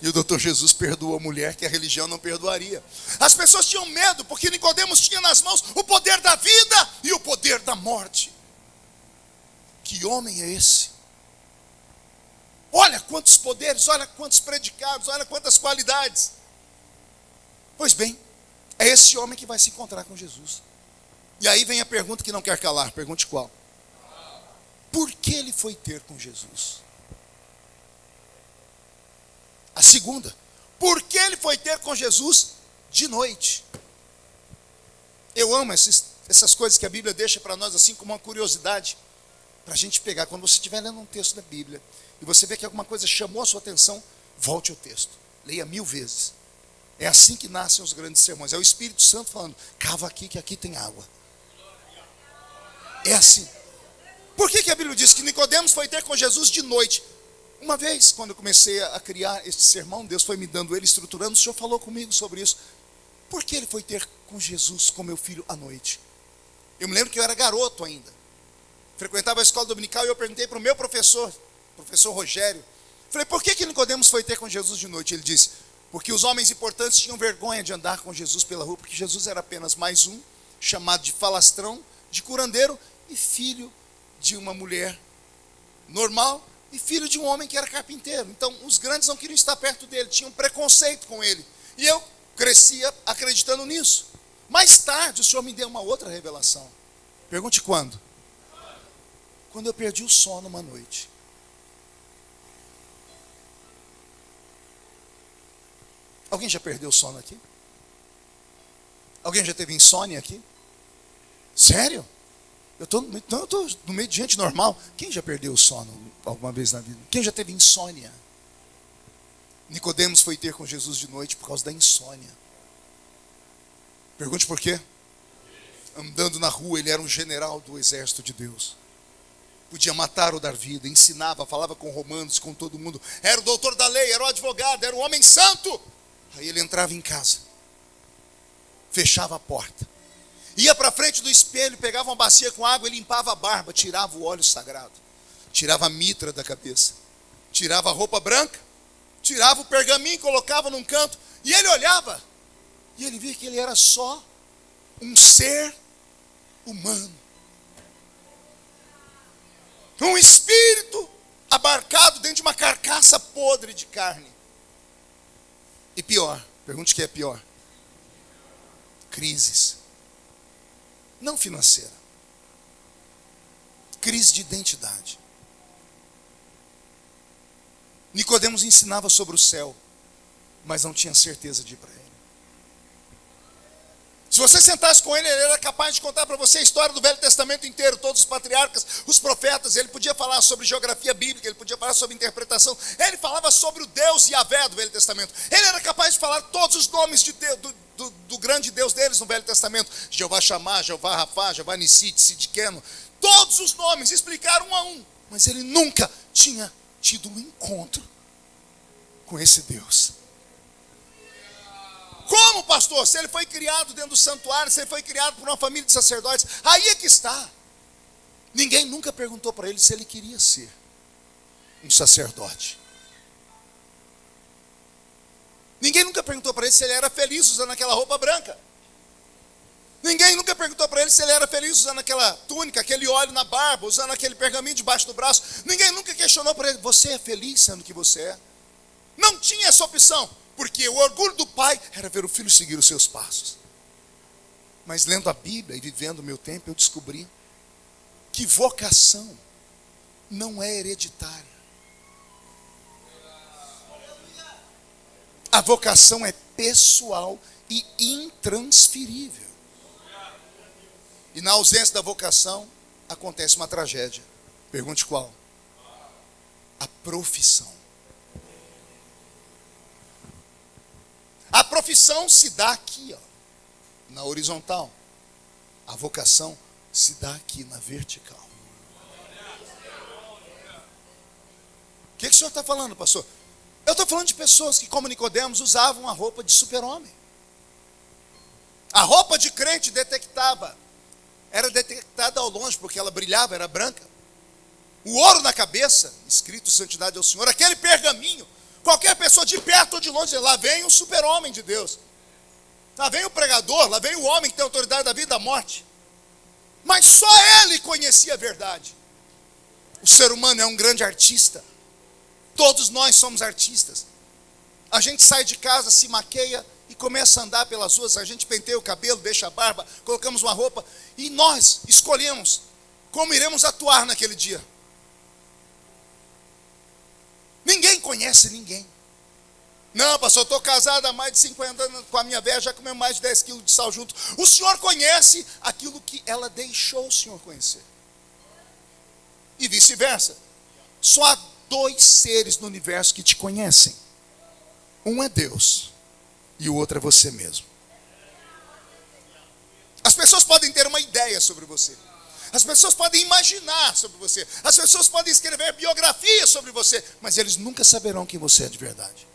E o doutor Jesus perdoou a mulher que a religião não perdoaria. As pessoas tinham medo, porque Nicodemos tinha nas mãos o poder da vida e o poder da morte. Que homem é esse? Olha quantos poderes, olha quantos predicados, olha quantas qualidades. Pois bem, é esse homem que vai se encontrar com Jesus. E aí vem a pergunta que não quer calar. Pergunte qual? Por que ele foi ter com Jesus? A segunda, por que ele foi ter com Jesus de noite? Eu amo essas coisas que a Bíblia deixa para nós assim como uma curiosidade, para a gente pegar. Quando você estiver lendo um texto da Bíblia e você vê que alguma coisa chamou a sua atenção, volte ao texto, leia 1000 vezes. É assim que nascem os grandes sermões. É o Espírito Santo falando: cava aqui que aqui tem água. É assim. Por que a Bíblia diz que Nicodemos foi ter com Jesus de noite? Uma vez, quando eu comecei a criar este sermão, Deus foi me dando ele, estruturando, o Senhor falou comigo sobre isso. Por que ele foi ter com Jesus, com meu filho, à noite? Eu me lembro que eu era garoto ainda. Frequentava a escola dominical e eu perguntei para o meu professor Rogério. Falei, por que Nicodemos foi ter com Jesus de noite? Ele disse, porque os homens importantes tinham vergonha de andar com Jesus pela rua, porque Jesus era apenas mais um, chamado de falastrão, de curandeiro e filho de uma mulher normal, e filho de um homem que era carpinteiro. Então os grandes não queriam estar perto dele, tinham preconceito com ele. E eu crescia acreditando nisso. Mais tarde o Senhor me deu uma outra revelação. Pergunte quando? Quando eu perdi o sono uma noite. Alguém já perdeu o sono aqui? Alguém já teve insônia aqui? Sério? Eu estou no meio de gente normal. Quem já perdeu o sono alguma vez na vida? Quem já teve insônia? Nicodemos foi ter com Jesus de noite por causa da insônia. Pergunte por quê? Andando na rua, ele era um general do exército de Deus. Podia matar ou dar vida, ensinava, falava com romanos, com todo mundo. Era o doutor da lei, era o advogado, era o homem santo. Aí ele entrava em casa, fechava a porta, ia para frente do espelho, pegava uma bacia com água e limpava a barba, tirava o óleo sagrado, tirava a mitra da cabeça, tirava a roupa branca, tirava o pergaminho, colocava num canto, e ele olhava, e ele via que ele era só um ser humano. Um espírito abarcado dentro de uma carcaça podre de carne. E pior, pergunte o que é pior. Crises. Não financeira. Crise de identidade. Nicodemos ensinava sobre o céu, mas não tinha certeza de ir para ele. Se você sentasse com ele, ele era capaz de contar para você a história do Velho Testamento inteiro, todos os patriarcas, os profetas. Ele podia falar sobre geografia bíblica, ele podia falar sobre interpretação. Ele falava sobre o Deus Yahvé do Velho Testamento. Ele era capaz de falar todos os nomes de Deus, do grande Deus deles no Velho Testamento. Jeová Shammah, Jeová Rafá, Jeová Nissi, Sidkeno. Todos os nomes, explicar um a um. Mas ele nunca tinha tido um encontro com esse Deus. Como, pastor? Se ele foi criado dentro do santuário, se ele foi criado por uma família de sacerdotes, aí é que está. Ninguém nunca perguntou para ele se ele queria ser um sacerdote. Ninguém nunca perguntou para ele se ele era feliz usando aquela roupa branca. Ninguém nunca perguntou para ele se ele era feliz usando aquela túnica, aquele óleo na barba, usando aquele pergaminho debaixo do braço. Ninguém nunca questionou para ele, você é feliz sendo que você é? Não tinha essa opção. Porque o orgulho do pai era ver o filho seguir os seus passos. Mas lendo a Bíblia e vivendo o meu tempo, eu descobri que vocação não é hereditária. A vocação é pessoal e intransferível. E na ausência da vocação, acontece uma tragédia. Pergunte qual? A profissão. A profissão se dá aqui, ó, na horizontal. A vocação se dá aqui na vertical. O que o senhor está falando, pastor? Eu estou falando de pessoas que, como Nicodemos, usavam a roupa de super-homem. A roupa de crente era detectada ao longe, porque ela brilhava, era branca. O ouro na cabeça, escrito santidade ao Senhor, aquele pergaminho, qualquer pessoa de perto ou de longe, lá vem o super-homem de Deus. Lá vem o pregador, lá vem o homem que tem autoridade da vida e da morte. Mas só ele conhecia a verdade. O ser humano é um grande artista. Todos nós somos artistas. A gente sai de casa, se maqueia e começa a andar pelas ruas. A gente penteia o cabelo, deixa a barba, colocamos uma roupa e nós escolhemos como iremos atuar naquele dia. Ninguém conhece ninguém. Não, pastor, eu estou casado há mais de 50 anos com a minha velha, já comeu mais de 10 quilos de sal junto. O senhor conhece aquilo que ela deixou o senhor conhecer. E vice-versa. Só há 2 seres no universo que te conhecem. Um é Deus e o outro é você mesmo. As pessoas podem ter uma ideia sobre você. As pessoas podem imaginar sobre você. As pessoas podem escrever biografias sobre você. Mas eles nunca saberão quem você é de verdade.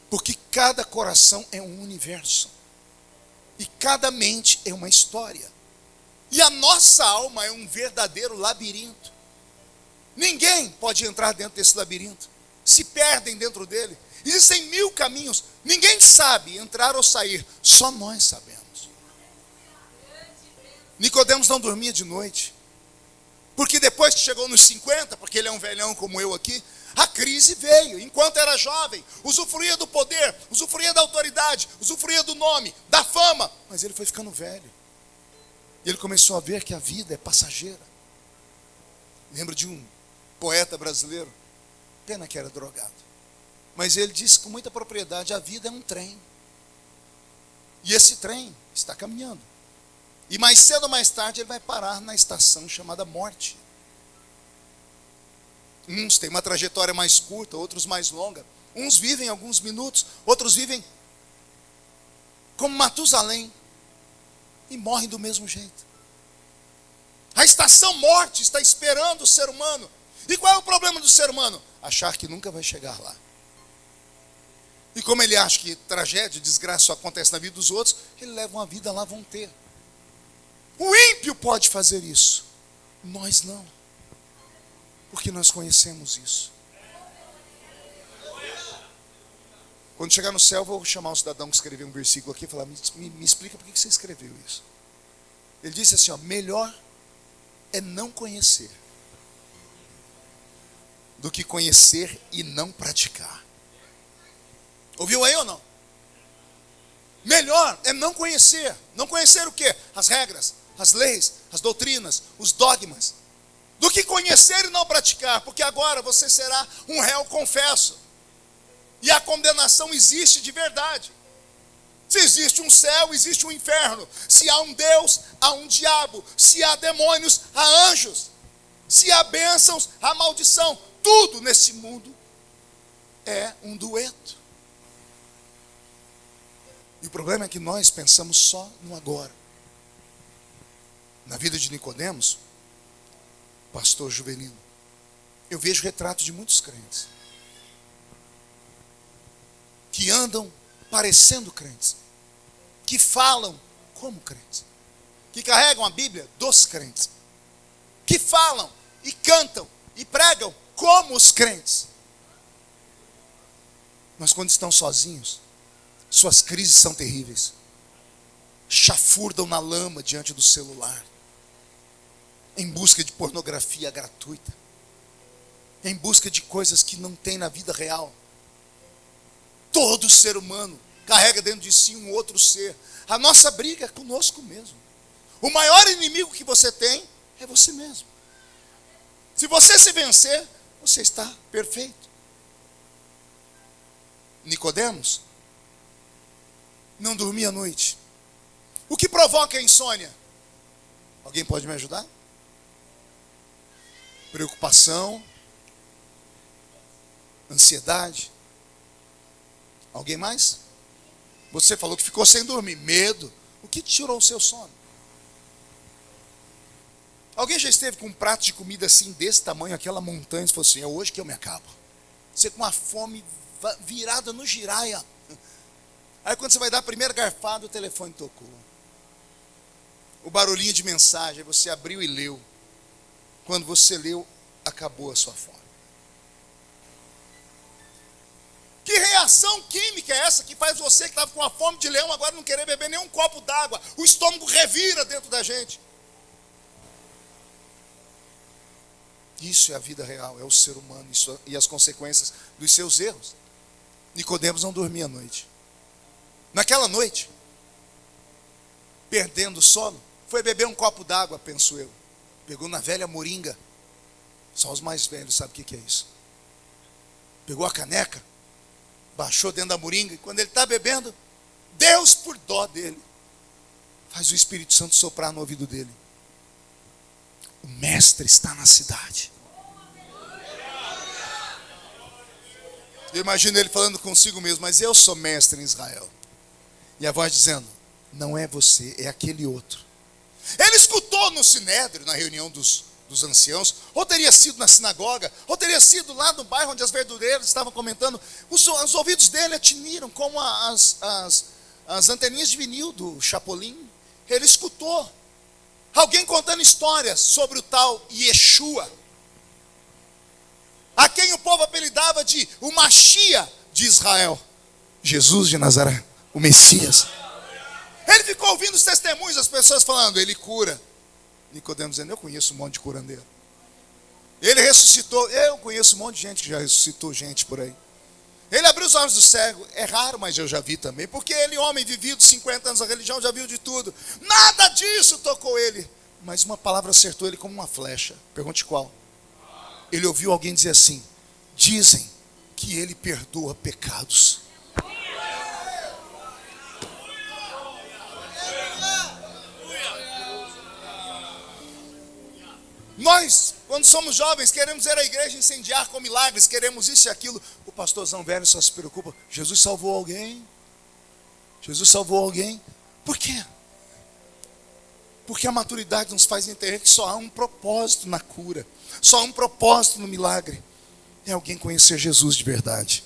Porque cada coração é um universo. E cada mente é uma história. E a nossa alma é um verdadeiro labirinto. Ninguém pode entrar dentro desse labirinto. Se perdem dentro dele. Existem 1000 caminhos. Ninguém sabe entrar ou sair. Só nós sabemos. Nicodemos não dormia de noite. Porque depois que chegou nos 50, porque ele é um velhão como eu aqui, a crise veio. Enquanto era jovem, usufruía do poder, usufruía da autoridade, usufruía do nome, da fama. Mas ele foi ficando velho. E ele começou a ver que a vida é passageira. Lembro de um poeta brasileiro, pena que era drogado. Mas ele disse com muita propriedade, a vida é um trem. E esse trem está caminhando. E mais cedo ou mais tarde ele vai parar na estação chamada morte. Uns têm uma trajetória mais curta, outros mais longa. Uns vivem alguns minutos, outros vivem como Matusalém e morrem do mesmo jeito. A estação morte está esperando o ser humano. E qual é o problema do ser humano? Achar que nunca vai chegar lá. E como ele acha que tragédia, desgraça só acontece na vida dos outros, ele leva uma vida lá, vão ter. O ímpio pode fazer isso. Nós não. Porque nós conhecemos isso. Quando chegar no céu, eu vou chamar um cidadão que escreveu um versículo aqui e falar, me explica por que você escreveu isso. Ele disse assim, ó, melhor é não conhecer do que conhecer e não praticar. Ouviu aí ou não? Melhor é não conhecer. Não conhecer o quê? As regras, as leis, as doutrinas, os dogmas. Do que conhecer e não praticar. Porque agora você será um réu confesso. E a condenação existe de verdade. Se existe um céu, existe um inferno. Se há um Deus, há um diabo. Se há demônios, há anjos. Se há bênçãos, há maldição. Tudo nesse mundo é um dueto. E o problema é que nós pensamos só no agora. Na vida de Nicodemos, pastor Juvelino, eu vejo retratos de muitos crentes que andam parecendo crentes, que falam como crentes, que carregam a Bíblia dos crentes, que falam e cantam e pregam como os crentes. Mas quando estão sozinhos, suas crises são terríveis. Chafurdam na lama diante do celular, em busca de pornografia gratuita, em busca de coisas que não tem na vida real. Todo ser humano carrega dentro de si um outro ser. A nossa briga é conosco mesmo. O maior inimigo que você tem é você mesmo. Se você se vencer, você está perfeito. Nicodemos não dormia à noite. O que provoca a insônia? Alguém pode me ajudar? Preocupação, ansiedade. Alguém mais? Você falou que ficou sem dormir. Medo. O que tirou o seu sono? Alguém já esteve com um prato de comida assim, desse tamanho, aquela montanha, e falou assim: é hoje que eu me acabo. Você com uma fome virada no giraia. Aí quando você vai dar a primeira garfada, o telefone tocou. O barulhinho de mensagem, você abriu e leu. Quando você leu, acabou a sua fome. Que reação química é essa que faz você que estava com a fome de leão agora não querer beber nem um copo d'água? O estômago revira dentro da gente. Isso é a vida real, é o ser humano e as consequências dos seus erros. Nicodemos não dormia à noite. Naquela noite, perdendo o sono, foi beber um copo d'água, penso eu. Pegou na velha moringa. Só os mais velhos sabem o que é isso. Pegou a caneca, baixou dentro da moringa, e quando ele está bebendo, Deus, por dó dele, faz o Espírito Santo soprar no ouvido dele. O mestre está na cidade. Eu imagino ele falando consigo mesmo: mas eu sou mestre em Israel. E a voz dizendo: não é você, é aquele outro. Ele escutou no Sinédrio, na reunião dos anciãos, ou teria sido na sinagoga, ou teria sido lá no bairro onde as verdureiras estavam comentando. Os ouvidos dele atiniram como as anteninhas de vinil do Chapolin. Ele escutou alguém contando histórias sobre o tal Yeshua, a quem o povo apelidava de o Machia de Israel, Jesus de Nazaré, o Messias. Ele ficou ouvindo os testemunhos das pessoas falando: ele cura. Nicodemos dizendo: eu conheço um monte de curandeiro. Ele ressuscitou. Eu conheço um monte de gente que já ressuscitou gente por aí. Ele abriu os olhos do cego. É raro, mas eu já vi também. Porque ele, homem vivido 50 anos na religião, já viu de tudo. Nada disso tocou ele. Mas uma palavra acertou ele como uma flecha. Pergunte qual. Ele ouviu alguém dizer assim: dizem que ele perdoa pecados. Nós, quando somos jovens, queremos ir à igreja incendiar com milagres, queremos isso e aquilo. O pastorzão velho só se preocupa: Jesus salvou alguém? Jesus salvou alguém? Por quê? Porque a maturidade nos faz entender que só há um propósito na cura, só há um propósito no milagre: é alguém conhecer Jesus de verdade.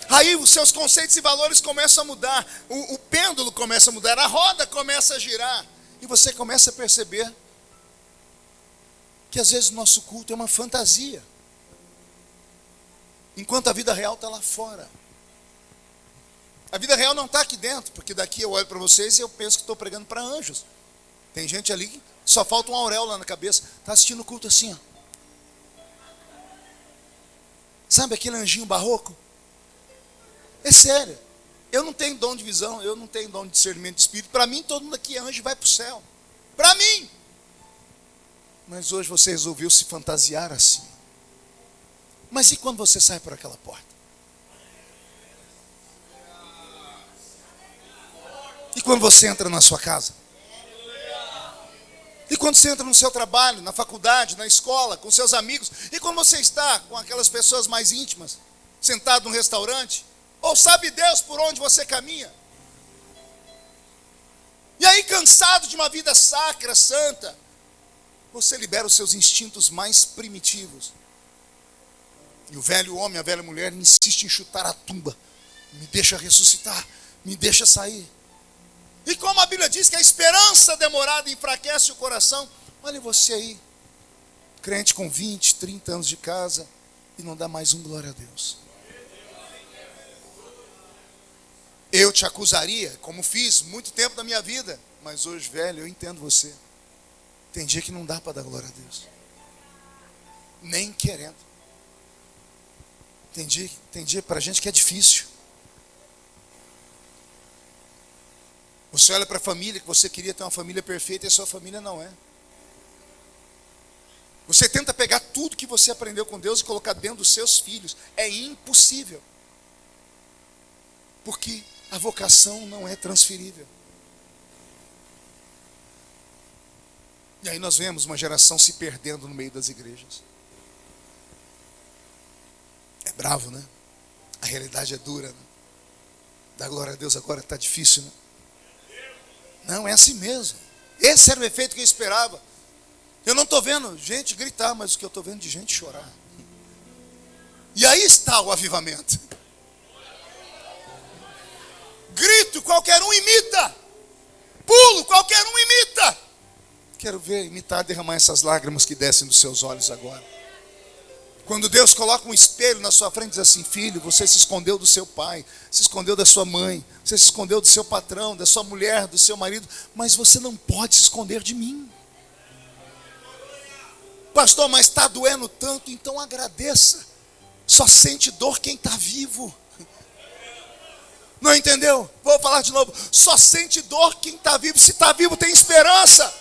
Aí os seus conceitos e valores começam a mudar, o pêndulo começa a mudar, a roda começa a girar, e você começa a perceber que às vezes o nosso culto é uma fantasia, enquanto a vida real está lá fora. A vida real não está aqui dentro, porque daqui eu olho para vocês e eu penso que estou pregando para anjos. Tem gente ali que só falta um auréola na cabeça, está assistindo o culto assim, ó. Sabe aquele anjinho barroco? É sério. Eu não tenho dom de visão, eu não tenho dom de discernimento de espírito. Para mim, todo mundo aqui é anjo e vai para o céu. Para mim. Mas hoje você resolveu se fantasiar assim. Mas e quando você sai por aquela porta? E quando você entra na sua casa? E quando você entra no seu trabalho, na faculdade, na escola, com seus amigos? E quando você está com aquelas pessoas mais íntimas, sentado num restaurante? Ou sabe Deus por onde você caminha? E aí, cansado de uma vida sacra, santa, você libera os seus instintos mais primitivos. E o velho homem, a velha mulher insiste em chutar a tumba. Me deixa ressuscitar, me deixa sair. E como a Bíblia diz que a esperança demorada enfraquece o coração, olha você aí, crente com 20, 30 anos de casa, e não dá mais um glória a Deus. Eu te acusaria, como fiz muito tempo da minha vida, mas hoje, velho, eu entendo você. Tem dia que não dá para dar glória a Deus, nem querendo. Tem dia para a gente que é difícil. Você olha para a família, que você queria ter uma família perfeita, e a sua família não é. Você tenta pegar tudo que você aprendeu com Deus e colocar dentro dos seus filhos. É impossível. Porque a vocação não é transferível. E aí nós vemos uma geração se perdendo no meio das igrejas. É bravo, né? A realidade é dura, né? Dá glória a Deus, agora está difícil, né? Não, é assim mesmo. Esse era o efeito que eu esperava. Eu não estou vendo gente gritar, mas o que eu estou vendo de gente chorar. E aí está o avivamento. Grito, qualquer um imita. Pulo, qualquer um imita. Quero ver imitar, derramar essas lágrimas que descem dos seus olhos agora. Quando Deus coloca um espelho na sua frente e diz assim: filho, você se escondeu do seu pai, se escondeu da sua mãe, você se escondeu do seu patrão, da sua mulher, do seu marido, mas você não pode se esconder de mim. Pastor, mas está doendo tanto, então agradeça. Só sente dor quem está vivo. Não entendeu? Vou falar de novo. Só sente dor quem está vivo. Se está vivo, tem esperança.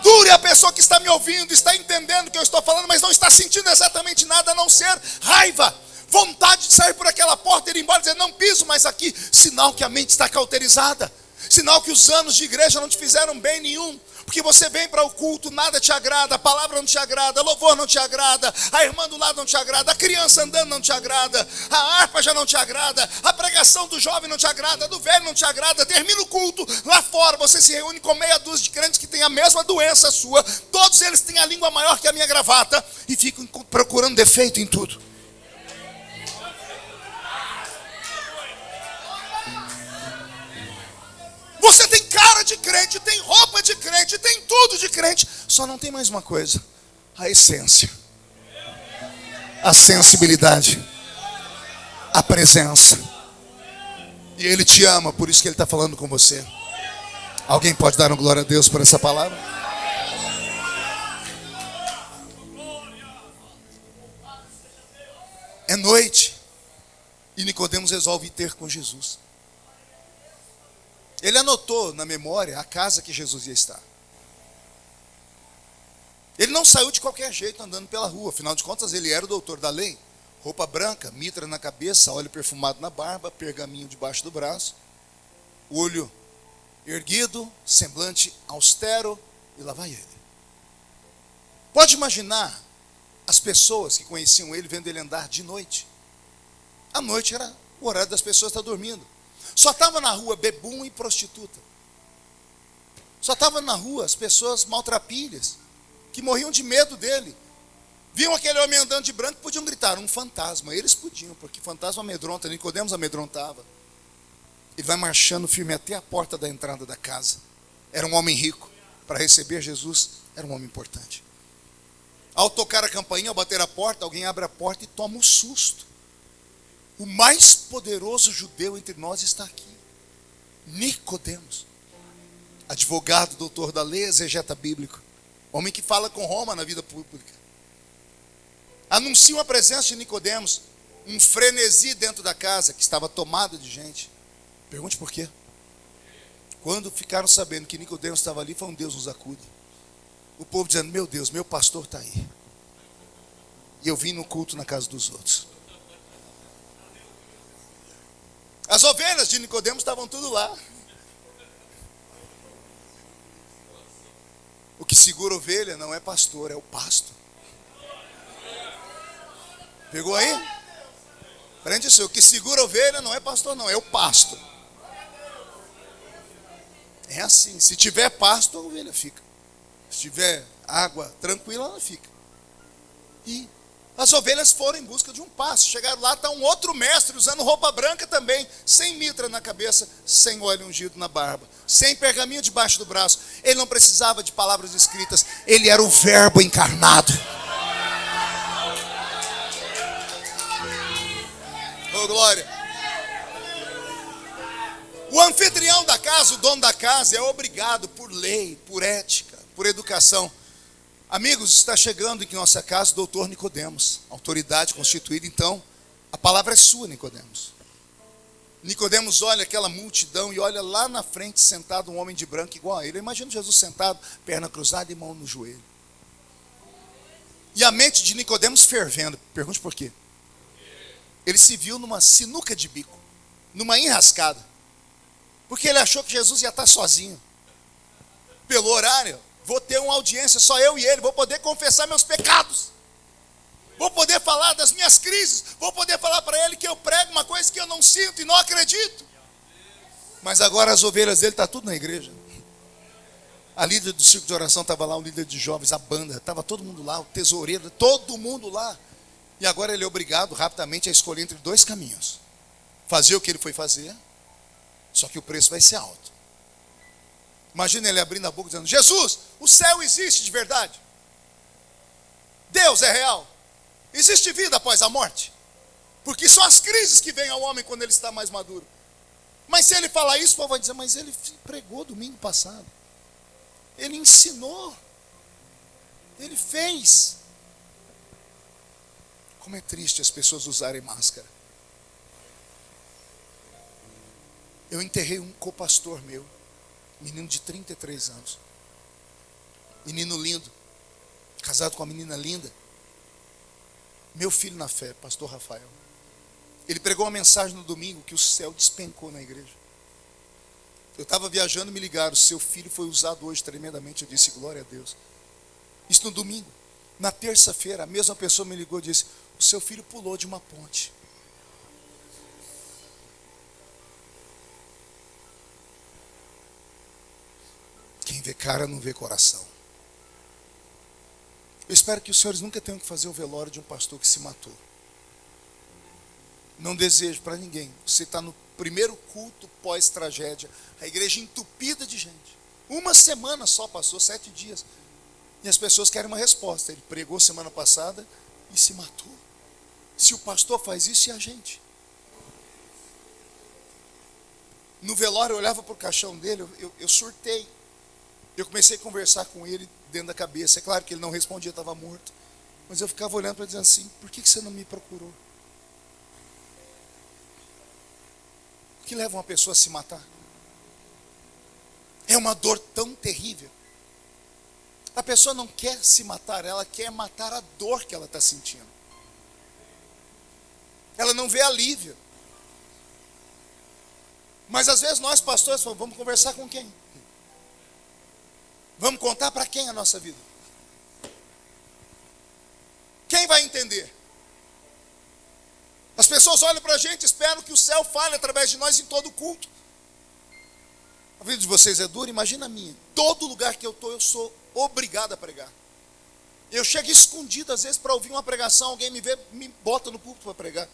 Dure a pessoa que está me ouvindo, está entendendo o que eu estou falando, mas não está sentindo exatamente nada a não ser raiva, vontade de sair por aquela porta, ir embora e dizer: não piso mais aqui. Sinal que a mente está cauterizada. Sinal que os anos de igreja não te fizeram bem nenhum. Porque você vem para o culto, nada te agrada, a palavra não te agrada, o louvor não te agrada, a irmã do lado não te agrada, a criança andando não te agrada, a harpa já não te agrada, a pregação do jovem não te agrada, a do velho não te agrada. Termina o culto, lá fora você se reúne com meia dúzia de crentes que têm a mesma doença sua, todos eles têm a língua maior que a minha gravata e ficam procurando defeito em tudo. Você tem cara de crente, tem roupa de crente, tem tudo de crente, só não tem mais uma coisa: a essência, a sensibilidade, a presença. E Ele te ama, por isso que Ele está falando com você. Alguém pode dar uma glória a Deus por essa palavra? É noite e Nicodemos resolve ter com Jesus. Ele anotou na memória a casa que Jesus ia estar. Ele não saiu de qualquer jeito andando pela rua. Afinal de contas, ele era o doutor da lei. Roupa branca, mitra na cabeça, óleo perfumado na barba, pergaminho debaixo do braço, olho erguido, semblante austero, e lá vai ele. Pode imaginar as pessoas que conheciam ele vendo ele andar de noite. A noite era o horário das pessoas estar dormindo. Só estava na rua bebum e prostituta. Só estava na rua as pessoas maltrapilhas, que morriam de medo dele. Viam aquele homem andando de branco e podiam gritar: um fantasma. Eles podiam, porque fantasma amedronta. Nicodemos amedrontava. Ele vai marchando firme até a porta da entrada da casa. Era um homem rico. Para receber Jesus, era um homem importante. Ao tocar a campainha, ao bater a porta, alguém abre a porta e toma um susto. O mais poderoso judeu entre nós está aqui. Nicodemos, advogado, doutor da lei, exegeta bíblico, homem que fala com Roma na vida pública. Anunciam a presença de Nicodemos. Um frenesi dentro da casa que estava tomada de gente. Pergunte por quê. Quando ficaram sabendo que Nicodemos estava ali, foi um Deus nos acude. O povo dizendo: meu Deus, meu pastor está aí. E eu vim no culto na casa dos outros. As ovelhas de Nicodemos estavam tudo lá. O que segura a ovelha não é pastor, é o pasto. Pegou aí? Prende isso. O que segura a ovelha não é pastor, não, é o pasto. É assim. Se tiver pasto, a ovelha fica. Se tiver água tranquila, ela fica. E as ovelhas foram em busca de um pasto. Chegaram lá, está um outro mestre usando roupa branca também, sem mitra na cabeça, sem óleo ungido na barba, sem pergaminho debaixo do braço. Ele não precisava de palavras escritas, ele era o verbo encarnado. Oh, glória! O anfitrião da casa, o dono da casa, é obrigado por lei, por ética, por educação. Amigos, está chegando em nossa casa o doutor Nicodemos, autoridade constituída. Então, a palavra é sua, Nicodemos. Nicodemos olha aquela multidão e olha lá na frente sentado um homem de branco igual a ele. Eu imagino Jesus sentado, perna cruzada e mão no joelho. E a mente de Nicodemos fervendo. Pergunte por quê. Ele se viu numa sinuca de bico, numa enrascada. Porque ele achou que Jesus ia estar sozinho. pelo horário, vou ter uma audiência, só eu e ele, vou poder confessar meus pecados. Vou poder falar das minhas crises, vou poder falar para ele que eu prego uma coisa que eu não sinto e não acredito. Mas agora as ovelhas dele estão tudo na igreja. A líder do circo de oração estava lá, o líder de jovens, a banda, estava todo mundo lá, o tesoureiro, todo mundo lá. E agora ele é obrigado rapidamente a escolher entre dois caminhos. Fazer o que ele foi fazer, só que o preço vai ser alto. Imagina ele abrindo a boca dizendo: Jesus, o céu existe de verdade. Deus é real. Existe vida após a morte. Porque são as crises que vêm ao homem quando ele está mais maduro. Mas se ele falar isso, o povo vai dizer: mas ele pregou domingo passado. Ele ensinou. Ele fez. Como é triste as pessoas usarem máscara. Eu enterrei um copastor meu, menino de 33 anos. Menino lindo, casado com uma menina linda. Meu filho na fé, pastor Rafael. Ele pregou uma mensagem no domingo que o céu despencou na igreja. Eu estava viajando e me ligaram: seu filho foi usado hoje tremendamente. Eu disse: glória a Deus. Isso no domingo. Na terça-feira, a mesma pessoa me ligou e disse: o seu filho pulou de uma ponte. Quem vê cara não vê coração. Eu espero que os senhores nunca tenham que fazer o velório de um pastor que se matou. Não desejo para ninguém. Você está no primeiro culto pós-tragédia, a igreja entupida de gente. Uma semana só passou, 7 dias. E as pessoas querem uma resposta. Ele pregou semana passada e se matou. Se o pastor faz isso, e a gente? No velório eu olhava para o caixão dele, eu surtei. Eu comecei a conversar com ele dentro da cabeça. É claro que ele não respondia, estava morto. Mas eu ficava olhando para ele dizendo assim: por que você não me procurou? O que leva uma pessoa a se matar? É uma dor tão terrível. A pessoa não quer se matar, ela quer matar a dor que ela está sentindo. Ela não vê alívio. Mas às vezes nós pastores falamos: vamos conversar com quem? Vamos contar para quem a nossa vida? Quem vai entender? As pessoas olham para a gente, esperam que o céu fale através de nós em todo culto. A vida de vocês é dura, imagina a minha. Todo lugar que eu estou, eu sou obrigado a pregar. Eu chego escondido às vezes para ouvir uma pregação, alguém me vê, me bota no púlpito para pregar.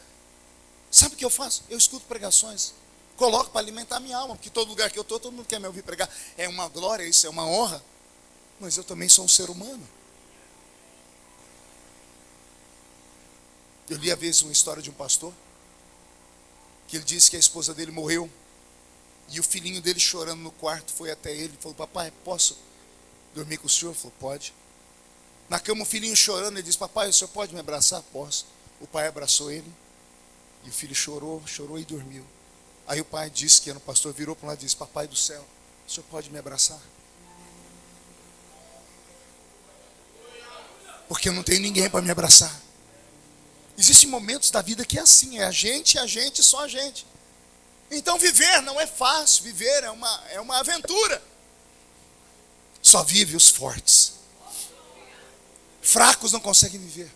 Sabe o que eu faço? Eu escuto pregações, coloco para alimentar a minha alma, porque todo lugar que eu estou, todo mundo quer me ouvir pregar. É uma glória, isso é uma honra. Mas eu também sou um ser humano. Eu li a vez uma história de um pastor, que ele disse que a esposa dele morreu, e o filhinho dele chorando no quarto foi até ele e falou: papai, posso dormir com o senhor? Ele falou: pode. Na cama o filhinho chorando, ele disse: papai, o senhor pode me abraçar? Posso. O pai abraçou ele, e o filho chorou e dormiu. Aí o pai disse, que era um pastor, virou para um lado e disse: papai do céu, o senhor pode me abraçar? Porque eu não tenho ninguém para me abraçar. Existem momentos da vida que é assim, é a gente, só a gente. Então viver não é fácil, viver é uma aventura. Só vive os fortes. Fracos não conseguem viver.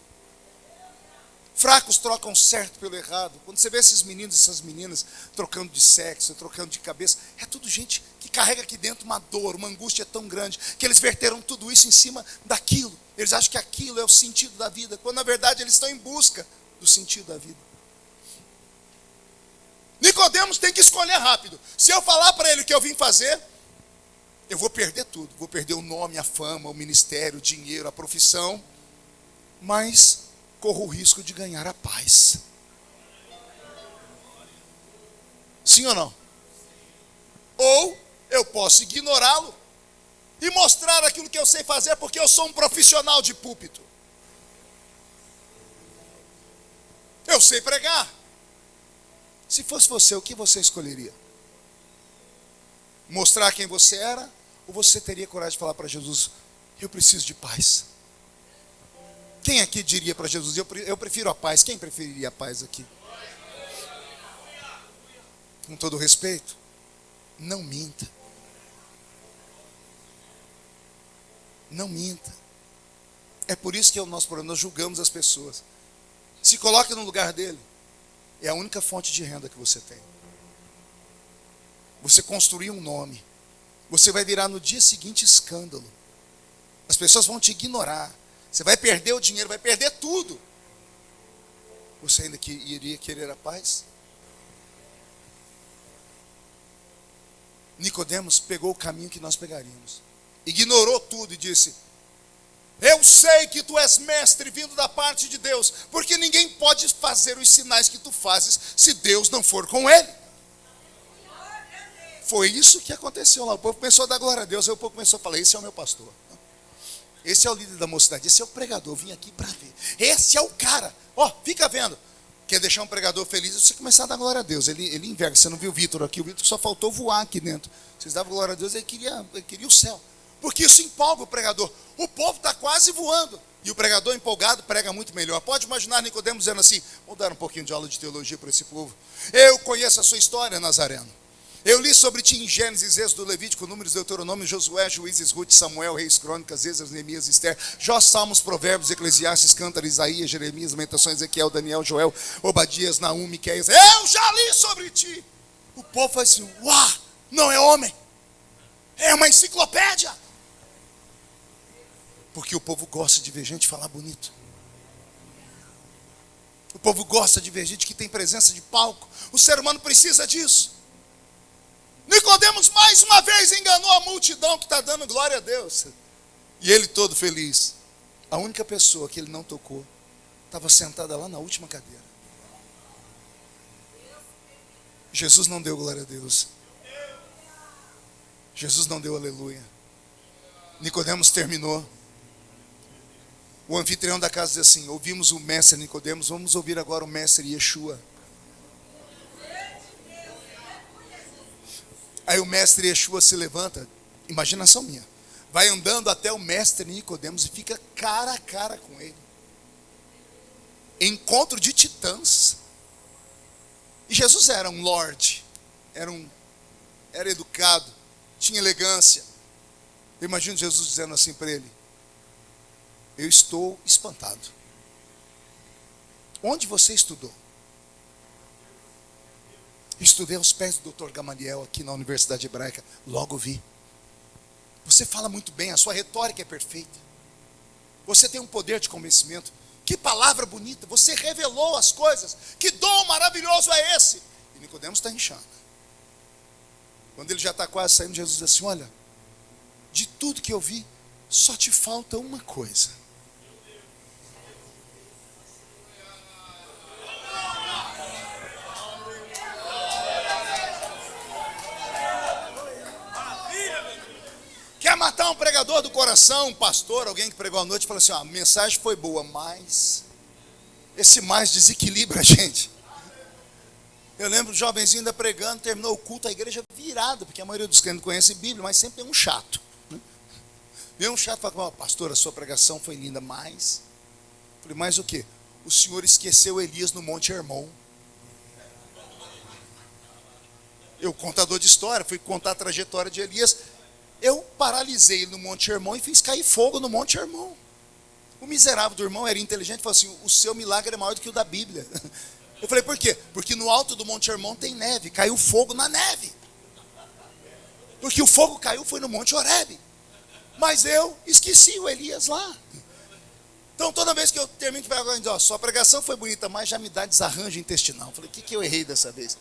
Fracos trocam certo pelo errado. Quando você vê esses meninos e essas meninas trocando de sexo, trocando de cabeça, é tudo gente que carrega aqui dentro uma dor, uma angústia tão grande, que eles verteram tudo isso em cima daquilo. Eles acham que aquilo é o sentido da vida, quando na verdade eles estão em busca do sentido da vida. Nicodemos tem que escolher rápido. Se eu falar para ele o que eu vim fazer, eu vou perder tudo. Vou perder o nome, a fama, o ministério, o dinheiro, a profissão. Mas corro o risco de ganhar a paz. Sim ou não? Ou eu posso ignorá-lo e mostrar aquilo que eu sei fazer, porque eu sou um profissional de púlpito. Eu sei pregar. Se fosse você, o que você escolheria? Mostrar quem você era? Ou você teria coragem de falar para Jesus: eu preciso de paz? Quem aqui diria para Jesus: eu prefiro a paz? Quem preferiria a paz aqui? Com todo respeito, não minta. Não minta. É por isso que é o nosso problema, nós julgamos as pessoas. Se coloque no lugar dele. É a única fonte de renda que você tem. Você construir um nome. Você vai virar no dia seguinte escândalo. As pessoas vão te ignorar. Você vai perder o dinheiro, vai perder tudo. Você ainda iria querer a paz? Nicodemos pegou o caminho que nós pegaríamos. Ignorou tudo e disse: eu sei que tu és mestre vindo da parte de Deus, porque ninguém pode fazer os sinais que tu fazes se Deus não for com ele. Foi isso que aconteceu lá. O povo começou a dar glória a Deus. Aí o povo começou a falar: esse é o meu pastor. Esse é o líder da mocidade. Esse é o pregador. Eu vim aqui para ver. Esse é o cara. Ó, fica vendo. Quer deixar um pregador feliz, você começar a dar glória a Deus. Ele inverte. Você não viu o Vitor aqui? O Vitor só faltou voar aqui dentro. Vocês davam glória a Deus, ele queria o céu. Porque isso empolga o pregador. O povo está quase voando. E o pregador empolgado prega muito melhor. Pode imaginar Nicodemos dizendo assim: vou dar um pouquinho de aula de teologia para esse povo. Eu conheço a sua história, Nazareno. Eu li sobre ti em Gênesis, Êxodo, Levítico, Números, Deuteronômio, Josué, Juízes, Ruth, Samuel, Reis, Crônicas, Esdras, Neemias, Esther, Jó, Salmos, Provérbios, Eclesiastes, Cântaro, Isaías, Jeremias, Lamentações, Ezequiel, Daniel, Joel, Obadias, Naum, Miqueias. Eu já li sobre ti. O povo faz assim: uau, não é homem, é uma enciclopédia. Porque o povo gosta de ver gente falar bonito. O povo gosta de ver gente que tem presença de palco. O ser humano precisa disso. Nicodemos mais uma vez enganou a multidão que está dando glória a Deus. E ele todo feliz. A única pessoa que ele não tocou estava sentada lá na última cadeira. Jesus não deu glória a Deus. Jesus não deu aleluia. Nicodemos terminou. O anfitrião da casa diz assim: ouvimos o mestre Nicodemos, vamos ouvir agora o mestre Yeshua. Aí o mestre Yeshua se levanta, imaginação minha, vai andando até o mestre Nicodemos e fica cara a cara com ele. Encontro de titãs. E Jesus era um lorde, era educado, tinha elegância. Eu imagino Jesus dizendo assim para ele: eu estou espantado. Onde você estudou? Estudei aos pés do Dr. Gamaliel aqui na Universidade Hebraica. Logo vi. Você fala muito bem, a sua retórica é perfeita. Você tem um poder de convencimento. Que palavra bonita, você revelou as coisas. Que dom maravilhoso é esse? E Nicodemos está inchando. Quando ele já está quase saindo, Jesus diz assim: olha, de tudo que eu vi, só te falta uma coisa. Quer matar um pregador do coração, um pastor, alguém que pregou à noite, e fala assim: a mensagem foi boa, mas esse mais desequilibra a gente. Eu lembro do jovenzinho ainda pregando, terminou o culto, a igreja virada, porque a maioria dos crentes não conhece Bíblia, mas sempre tem um chato. Vem um chato e fala: pastor, a sua pregação foi linda, mas... Eu falei: mas o quê? O senhor esqueceu Elias no Monte Hermon. Eu, contador de história, fui contar a trajetória de Elias. Eu paralisei ele no Monte Hermon e fiz cair fogo no Monte Hermon. O miserável do irmão era inteligente e falou assim: o seu milagre é maior do que o da Bíblia. Eu falei: por quê? Porque no alto do Monte Hermon tem neve, caiu fogo na neve. Porque o fogo caiu foi no Monte Horebe. Mas eu esqueci o Elias lá. Então toda vez que eu termino de pregar, eu digo: ó, sua pregação foi bonita, mas já me dá desarranjo intestinal. Eu falei: o que eu errei dessa vez?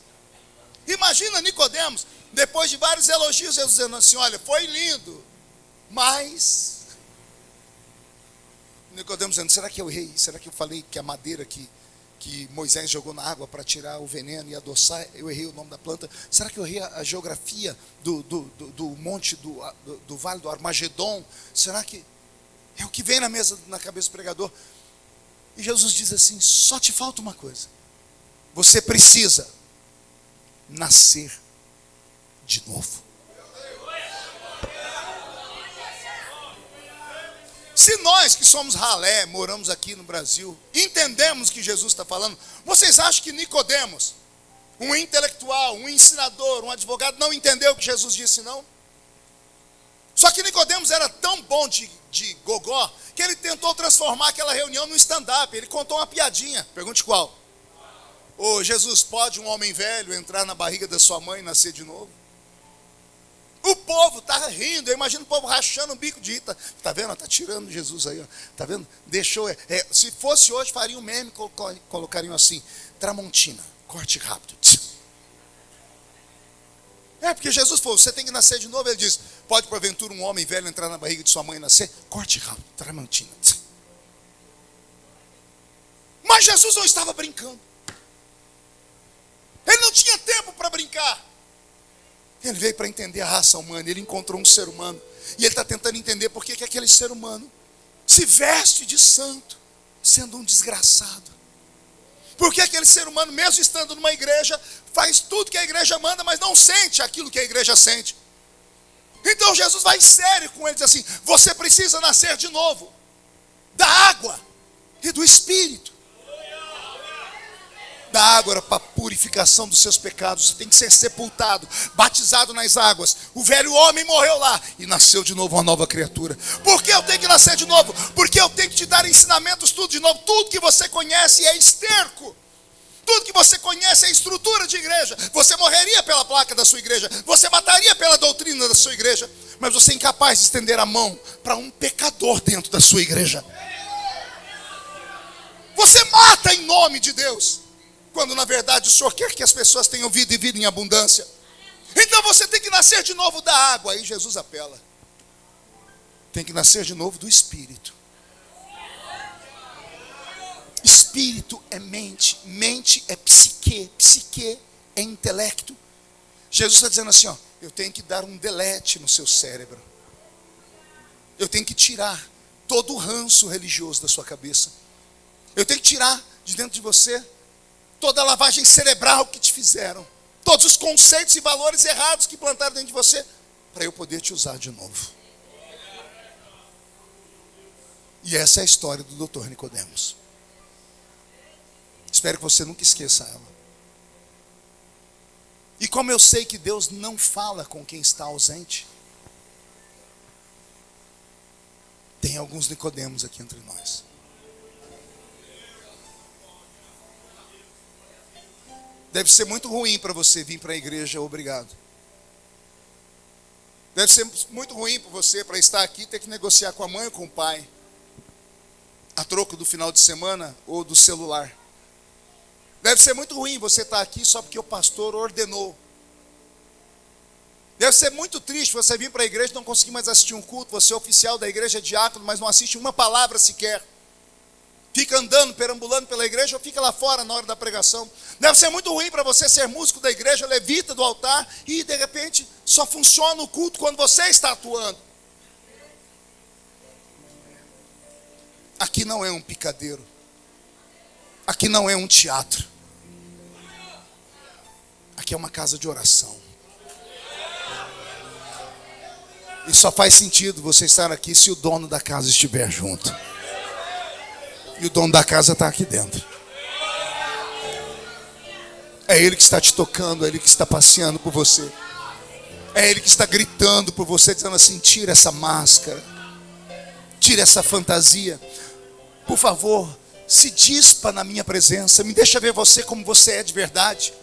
Imagina Nicodemos, depois de vários elogios, Jesus dizendo assim: olha, foi lindo, mas... Nicodemos dizendo: será que eu errei? Será que eu falei que a madeira que Moisés jogou na água para tirar o veneno e adoçar, eu errei o nome da planta? Será que eu errei a geografia do monte, do vale do Armagedon? Será que é o que vem na cabeça do pregador? E Jesus diz assim: só te falta uma coisa. Você precisa nascer de novo. Se nós que somos ralé, moramos aqui no Brasil, entendemos o que Jesus está falando, vocês acham que Nicodemos, um intelectual, um ensinador, um advogado, não entendeu o que Jesus disse, não? Só que Nicodemos era tão bom de gogó que ele tentou transformar aquela reunião num stand-up. Ele contou uma piadinha. Pergunte qual? Ô, Jesus, pode um homem velho entrar na barriga da sua mãe e nascer de novo? O povo está rindo. Eu imagino o povo rachando o bico de rir. Está vendo? Está tirando Jesus aí. Está vendo? Deixou. Se fosse hoje, faria um meme, colocariam assim: Tramontina, corte rápido. Porque Jesus falou, você tem que nascer de novo. Ele diz, pode porventura um homem velho entrar na barriga de sua mãe e nascer? Corte rápido, Tramontina. Mas Jesus não estava brincando. Ele não tinha tempo para brincar. Ele veio para entender a raça humana. Ele encontrou um ser humano. E ele está tentando entender por que aquele ser humano se veste de santo, sendo um desgraçado. Por que aquele ser humano, mesmo estando numa igreja, faz tudo que a igreja manda, mas não sente aquilo que a igreja sente. Então Jesus vai sério com ele, diz assim, você precisa nascer de novo, da água e do Espírito. Da água para a purificação dos seus pecados, você tem que ser sepultado, batizado nas águas. O velho homem morreu lá e nasceu de novo uma nova criatura. Por que eu tenho que nascer de novo? Porque eu tenho que te dar ensinamentos tudo de novo. Tudo que você conhece é esterco. Tudo que você conhece é estrutura de igreja. Você morreria pela placa da sua igreja, você mataria pela doutrina da sua igreja, mas você é incapaz de estender a mão para um pecador dentro da sua igreja. Você mata em nome de Deus, quando na verdade o Senhor quer que as pessoas tenham vida e vida em abundância. Então você tem que nascer de novo da água. Aí Jesus apela, tem que nascer de novo do Espírito. Espírito é mente, mente é psique, psique é intelecto. Jesus está dizendo assim, eu tenho que dar um delete no seu cérebro. Eu tenho que tirar todo o ranço religioso da sua cabeça. Eu tenho que tirar de dentro de você toda a lavagem cerebral que te fizeram, todos os conceitos e valores errados que plantaram dentro de você, para eu poder te usar de novo. E essa é a história do Dr. Nicodemos. Espero que você nunca esqueça ela. E como eu sei que Deus não fala com quem está ausente, tem alguns Nicodemos aqui entre nós. Deve ser muito ruim para você vir para a igreja, obrigado. Deve ser muito ruim para você, para estar aqui, ter que negociar com a mãe ou com o pai, a troco do final de semana ou do celular. Deve ser muito ruim você estar aqui só porque o pastor ordenou. Deve ser muito triste você vir para a igreja e não conseguir mais assistir um culto, você é oficial da igreja, diácono, mas não assiste uma palavra sequer. Fica andando, perambulando pela igreja ou fica lá fora na hora da pregação. Deve ser muito ruim para você ser músico da igreja, levita do altar e de repente só funciona o culto quando você está atuando. Aqui não é um picadeiro. Aqui não é um teatro. Aqui é uma casa de oração. E só faz sentido você estar aqui se o dono da casa estiver junto. E o dono da casa está aqui dentro. É Ele que está te tocando, é Ele que está passeando por você. É Ele que está gritando por você, dizendo assim, tira essa máscara. Tira essa fantasia. Por favor, se dispa na minha presença. Me deixa ver você como você é de verdade.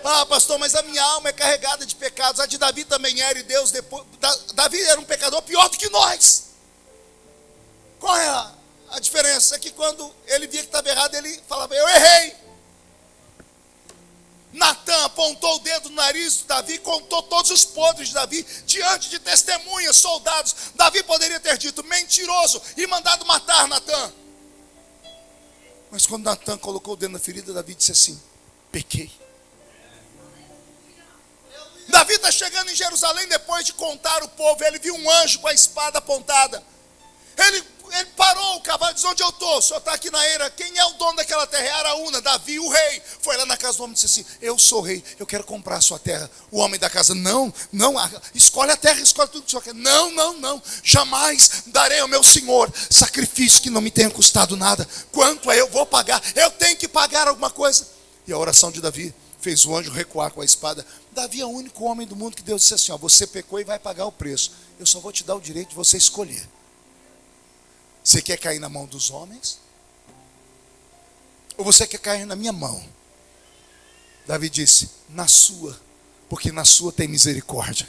Ah, pastor, mas a minha alma é carregada de pecados. A de Davi também era, e Deus depois... Davi era um pecador pior do que nós. Qual é a diferença? É que quando ele via que estava errado, ele falava, eu errei. Natan apontou o dedo no nariz de Davi, contou todos os podres de Davi, diante de testemunhas, soldados. Davi poderia ter dito, mentiroso, e mandado matar Natan. Mas quando Natan colocou o dedo na ferida, Davi disse assim, pequei. Davi está chegando em Jerusalém depois de contar o povo. Ele viu um anjo com a espada apontada. Ele parou o cavalo e disse, onde eu estou? O senhor está aqui na eira. Quem é o dono daquela terra? É Araúna, Davi, o rei. Foi lá na casa do homem e disse assim, eu sou rei, eu quero comprar a sua terra. O homem da casa, não, escolhe a terra, escolhe tudo que o senhor quer. Não, jamais darei ao meu senhor sacrifício que não me tenha custado nada. Quanto é, eu vou pagar, eu tenho que pagar alguma coisa. E a oração de Davi fez o anjo recuar com a espada. Davi é o único homem do mundo que Deus disse assim, ó, você pecou e vai pagar o preço. Eu só vou te dar o direito de você escolher. Você quer cair na mão dos homens? Ou você quer cair na minha mão? Davi disse, na sua, porque na sua tem misericórdia.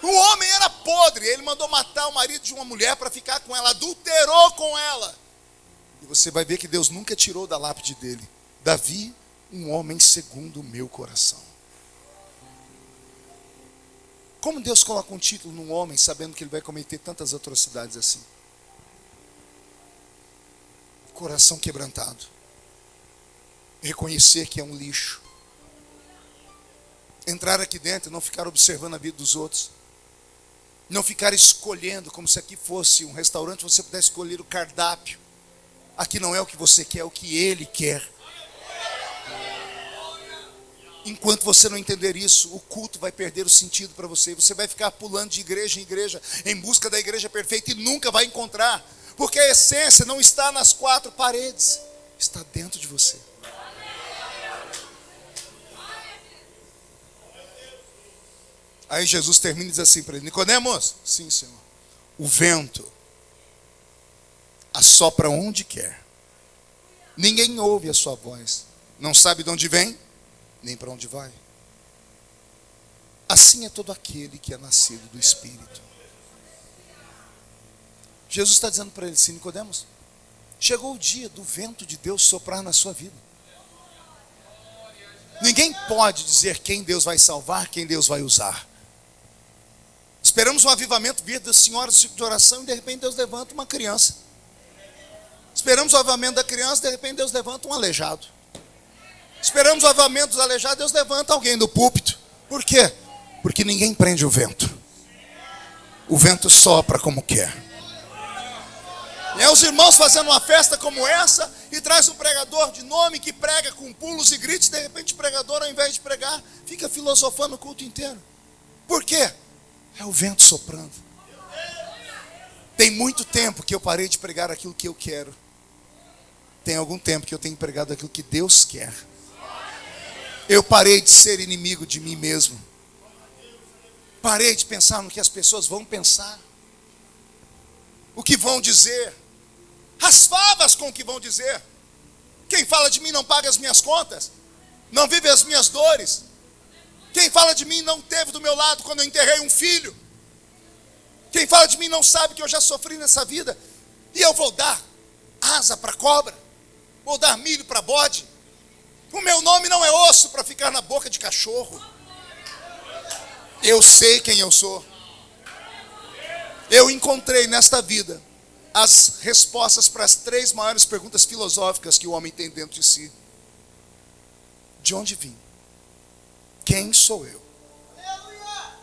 O homem era podre, ele mandou matar o marido de uma mulher para ficar com ela, adulterou com ela. E você vai ver que Deus nunca tirou da lápide dele. Davi, um homem segundo o meu coração. Como Deus coloca um título num homem, sabendo que ele vai cometer tantas atrocidades assim? Coração quebrantado. Reconhecer que é um lixo. Entrar aqui dentro e não ficar observando a vida dos outros. Não ficar escolhendo, como se aqui fosse um restaurante, você pudesse escolher o cardápio. Aqui não é o que você quer, é o que Ele quer. Enquanto você não entender isso, o culto vai perder o sentido para você. Você vai ficar pulando de igreja em igreja, em busca da igreja perfeita, e nunca vai encontrar. Porque a essência não está nas quatro paredes, está dentro de você. Aí Jesus termina e diz assim para ele, Nicodemos, sim, Senhor, o vento assopra onde quer. Ninguém ouve a sua voz. Não sabe de onde vem, nem para onde vai. Assim é todo aquele que é nascido do Espírito. Jesus está dizendo para ele assim, Nicodemos, chegou o dia do vento de Deus soprar na sua vida. Ninguém pode dizer quem Deus vai salvar, quem Deus vai usar. Esperamos um avivamento vir das senhoras do ciclo de oração e de repente Deus levanta uma criança. Esperamos o avivamento da criança, de repente Deus levanta um aleijado. Esperamos o avivamento dos aleijados, Deus levanta alguém do púlpito. Por quê? Porque ninguém prende o vento. O vento sopra como quer. E é os irmãos fazendo uma festa como essa e traz um pregador de nome que prega com pulos e gritos. De repente o pregador, ao invés de pregar, fica filosofando o culto inteiro. Por quê? É o vento soprando. Tem muito tempo que eu parei de pregar aquilo que eu quero. Tem algum tempo que eu tenho pregado aquilo que Deus quer. Eu parei de ser inimigo de mim mesmo. Parei de pensar no que as pessoas vão pensar. O que vão dizer. As favas com o que vão dizer. Quem fala de mim não paga as minhas contas. Não vive as minhas dores. Quem fala de mim não esteve do meu lado quando eu enterrei um filho. Quem fala de mim não sabe que eu já sofri nessa vida. E eu vou dar asa para cobra. Vou dar milho para bode. O meu nome não é osso para ficar na boca de cachorro. Eu sei quem eu sou. Eu encontrei nesta vida as respostas para as 3 maiores perguntas filosóficas que o homem tem dentro de si. De onde vim? Quem sou eu?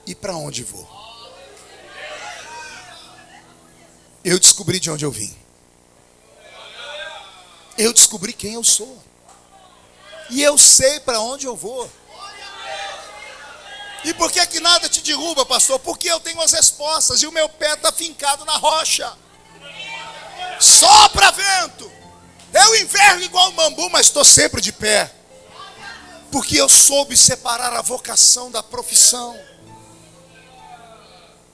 E para onde vou? Eu descobri de onde eu vim. Eu descobri quem eu sou. E eu sei para onde eu vou. E por que que nada te derruba, pastor? Porque eu tenho as respostas e o meu pé está fincado na rocha. Sopra vento. Eu envergo igual um bambu, mas estou sempre de pé. Porque eu soube separar a vocação da profissão.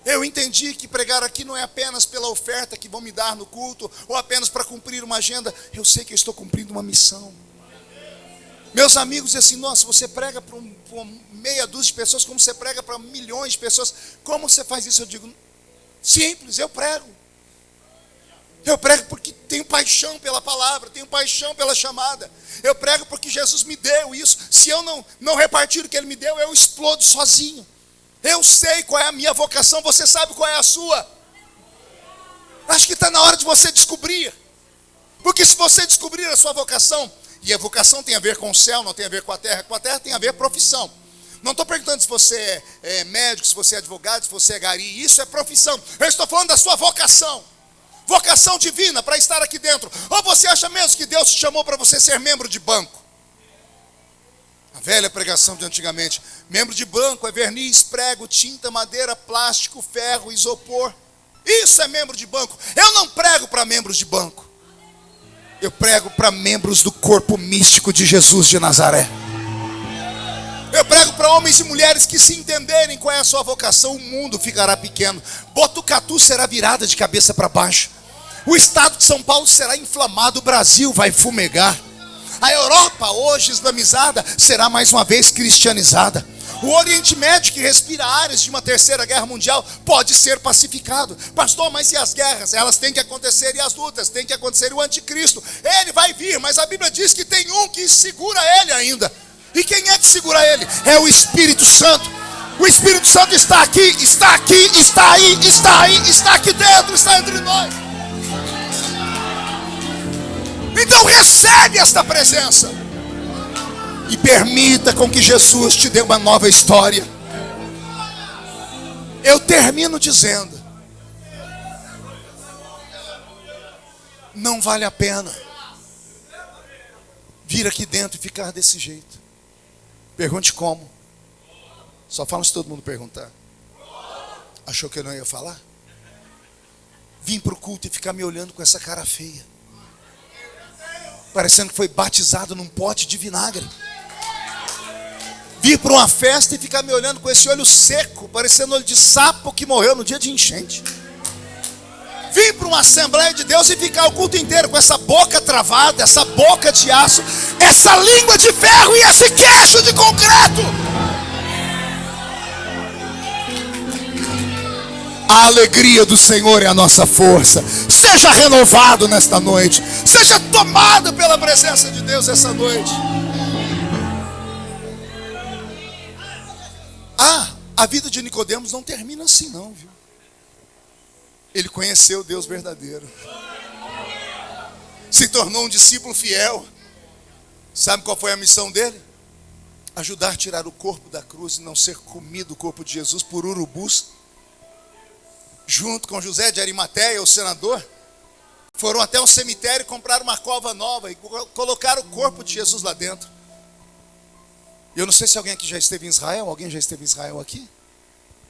Eu entendi que pregar aqui não é apenas pela oferta que vão me dar no culto, ou apenas para cumprir uma agenda. Eu sei que eu estou cumprindo uma missão. Meus amigos dizem assim, nossa, você prega para uma meia dúzia de pessoas, como você prega para milhões de pessoas. Como você faz isso? Eu digo, simples, eu prego. Eu prego porque tenho paixão pela palavra, tenho paixão pela chamada. Eu prego porque Jesus me deu isso. Se eu não repartir o que Ele me deu, eu explodo sozinho. Eu sei qual é a minha vocação, você sabe qual é a sua. Acho que está na hora de você descobrir. Porque se você descobrir a sua vocação, e a vocação tem a ver com o céu, não tem a ver com a terra tem a ver com profissão. Não estou perguntando se você é médico, se você é advogado, se você é gari, isso é profissão. Eu estou falando da sua vocação. Vocação divina para estar aqui dentro. Ou você acha mesmo que Deus te chamou para você ser membro de banco? A velha pregação de antigamente. Membro de banco é verniz, prego, tinta, madeira, plástico, ferro, isopor. Isso é membro de banco. Eu não prego para membros de banco. Eu prego para membros do corpo místico de Jesus de Nazaré. Eu prego para homens e mulheres que, se entenderem qual é a sua vocação, o mundo ficará pequeno. Botucatu será virada de cabeça para baixo. O estado de São Paulo será inflamado, o Brasil vai fumegar. A Europa, hoje islamizada, será mais uma vez cristianizada. O Oriente Médio, que respira áreas de uma terceira guerra mundial, pode ser pacificado. Pastor, mas e as guerras? Elas têm que acontecer, e as lutas têm que acontecer. O anticristo, ele vai vir, mas a Bíblia diz que tem um que segura ele ainda. E quem é que segura ele? É o Espírito Santo. O Espírito Santo está aqui, está aqui, está aí, está aí, está aqui dentro, está entre nós. Então recebe esta presença e permita com que Jesus te dê uma nova história. Eu termino dizendo: não vale a pena vir aqui dentro e ficar desse jeito. Pergunte como. Só fala se todo mundo perguntar. Achou que eu não ia falar? Vim para o culto e ficar me olhando com essa cara feia, parecendo que foi batizado num pote de vinagre. Vir para uma festa e ficar me olhando com esse olho seco, parecendo olho de sapo que morreu no dia de enchente. Vir para uma Assembleia de Deus e ficar o culto inteiro com essa boca travada, essa boca de aço, essa língua de ferro e esse queixo de concreto. A alegria do Senhor é a nossa força. Seja renovado nesta noite. Seja tomado pela presença de Deus essa noite. A vida de Nicodemos não termina assim não, viu? Ele conheceu o Deus verdadeiro. Se tornou um discípulo fiel. Sabe qual foi a missão dele? Ajudar a tirar o corpo da cruz e não ser comido o corpo de Jesus por urubus. Junto com José de Arimateia, o senador, foram até um cemitério e compraram uma cova nova e colocaram o corpo de Jesus lá dentro. Eu não sei se alguém aqui já esteve em Israel. Alguém já esteve em Israel aqui?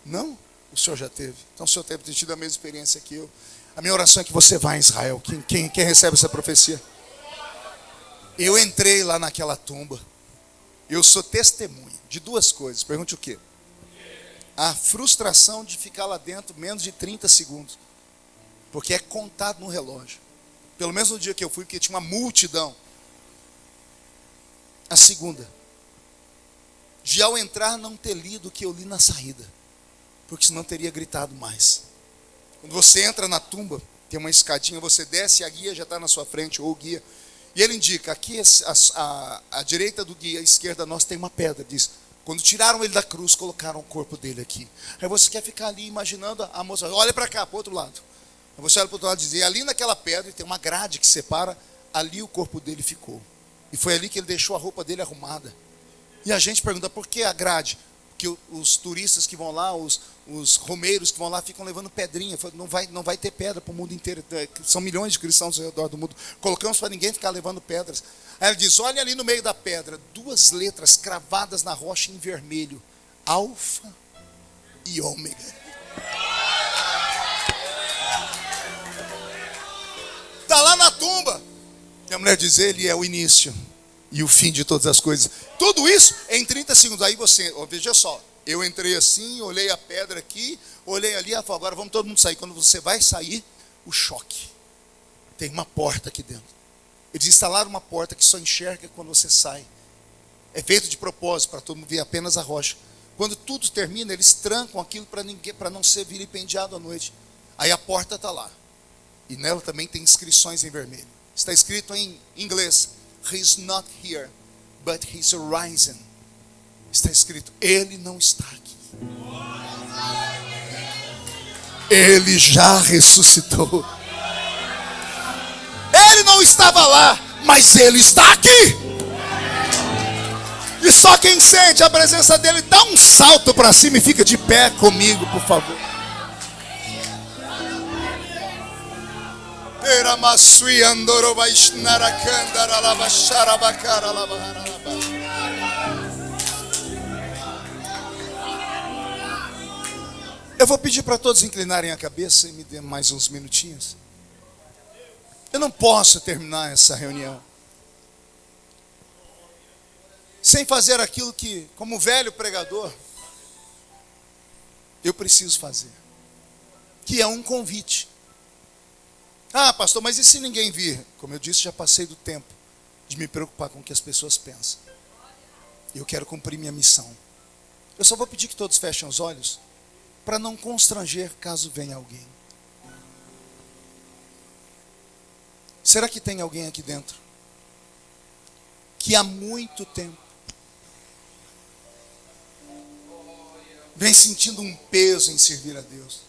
Não? O senhor já teve. Então o senhor deve ter tido a mesma experiência que eu. A minha oração é que você vá em Israel. Quem recebe essa profecia? Eu entrei lá naquela tumba. Eu sou testemunha de duas coisas. Pergunte o quê? A frustração de ficar lá dentro menos de 30 segundos. Porque é contado no relógio. Pelo menos no dia que eu fui, porque tinha uma multidão. A segunda, de ao entrar não ter lido o que eu li na saída, porque senão teria gritado mais. Quando você entra na tumba, tem uma escadinha, você desce e a guia já está na sua frente, ou o guia, e ele indica, aqui a direita do guia, a esquerda nossa tem uma pedra, diz, quando tiraram ele da cruz, colocaram o corpo dele aqui. Aí você quer ficar ali imaginando a moça, olha para cá, para o outro lado. Aí você olha para o outro lado e diz, e ali naquela pedra tem uma grade que separa, ali o corpo dele ficou. E foi ali que ele deixou a roupa dele arrumada. E a gente pergunta, por que a grade? Porque os turistas que vão lá, os romeiros que vão lá, ficam levando pedrinha. Não vai ter pedra para o mundo inteiro. São milhões de cristãos ao redor do mundo. Colocamos para ninguém ficar levando pedras. Aí ele diz, olha ali no meio da pedra, duas letras cravadas na rocha em vermelho. Alfa e Ômega. Está lá na tumba. E a mulher diz, ele é o início e o fim de todas as coisas. Tudo isso em 30 segundos. Aí você, veja só, eu entrei assim, olhei a pedra aqui, olhei ali, ela falou, agora vamos todo mundo sair. Quando você vai sair, o choque. Tem uma porta aqui dentro. Eles instalaram uma porta que só enxerga quando você sai. É feito de propósito, para todo mundo ver apenas a rocha. Quando tudo termina, eles trancam aquilo para não ser vilipendiado à noite. Aí a porta está lá. E nela também tem inscrições em vermelho. Está escrito em inglês, He's not here, but he's risen. Está escrito, ele não está aqui. Ele já ressuscitou. Ele não estava lá, mas ele está aqui. E só quem sente a presença dele dá um salto para cima e fica de pé comigo, por favor. Eu vou pedir para todos inclinarem a cabeça e me dê mais uns minutinhos. Eu não posso terminar essa reunião sem fazer aquilo que, como velho pregador, eu preciso fazer, que é um convite. Ah, pastor, mas e se ninguém vir? Como eu disse, já passei do tempo de me preocupar com o que as pessoas pensam. Eu quero cumprir minha missão. Eu só vou pedir que todos fechem os olhos, para não constranger caso venha alguém. Será que tem alguém aqui dentro que há muito tempo vem sentindo um peso em servir a Deus?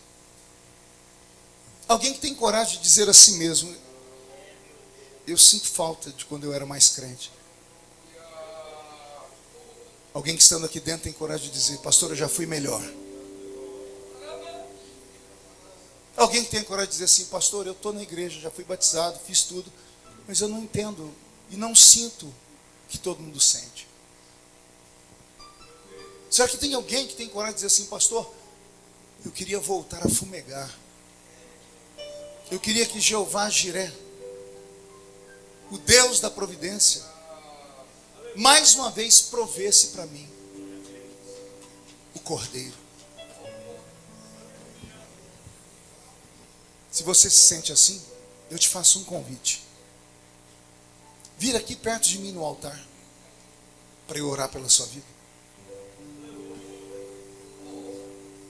Alguém que tem coragem de dizer a si mesmo: eu sinto falta de quando eu era mais crente. Alguém que estando aqui dentro tem coragem de dizer: pastor, eu já fui melhor. Alguém que tem coragem de dizer assim: pastor, eu estou na igreja, já fui batizado, fiz tudo, mas eu não entendo e não sinto o que todo mundo sente. Será que tem alguém que tem coragem de dizer assim: pastor, eu queria voltar a fumegar. Eu queria que Jeová Jiré, o Deus da providência, mais uma vez provesse para mim o cordeiro. Se você se sente assim, eu te faço um convite. Vira aqui perto de mim no altar, para eu orar pela sua vida.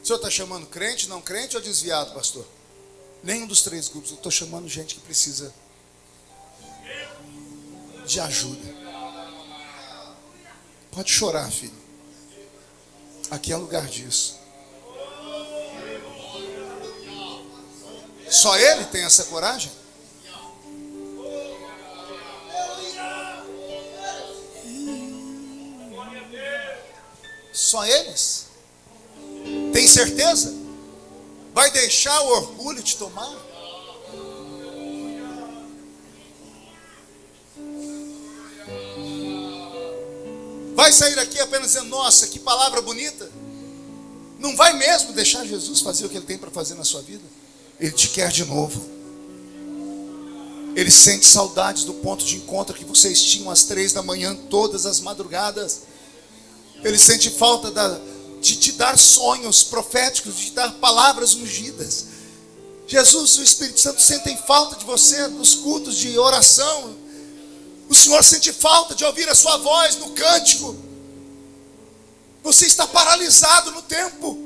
O senhor está chamando crente, não crente ou desviado, pastor? Nenhum dos três grupos. Eu estou chamando gente que precisa de ajuda. Pode chorar, filho. Aqui é lugar disso. Só ele tem essa coragem? Só eles? Tem certeza? Vai deixar o orgulho te tomar? Vai sair aqui apenas dizendo: nossa, que palavra bonita? Não vai mesmo deixar Jesus fazer o que Ele tem para fazer na sua vida? Ele te quer de novo. Ele sente saudades do ponto de encontro que vocês tinham às 3 da manhã, todas as madrugadas. Ele sente falta de te dar sonhos proféticos, de te dar palavras ungidas. Jesus e o Espírito Santo sentem falta de você nos cultos de oração. O Senhor sente falta de ouvir a sua voz no cântico. Você está paralisado no tempo.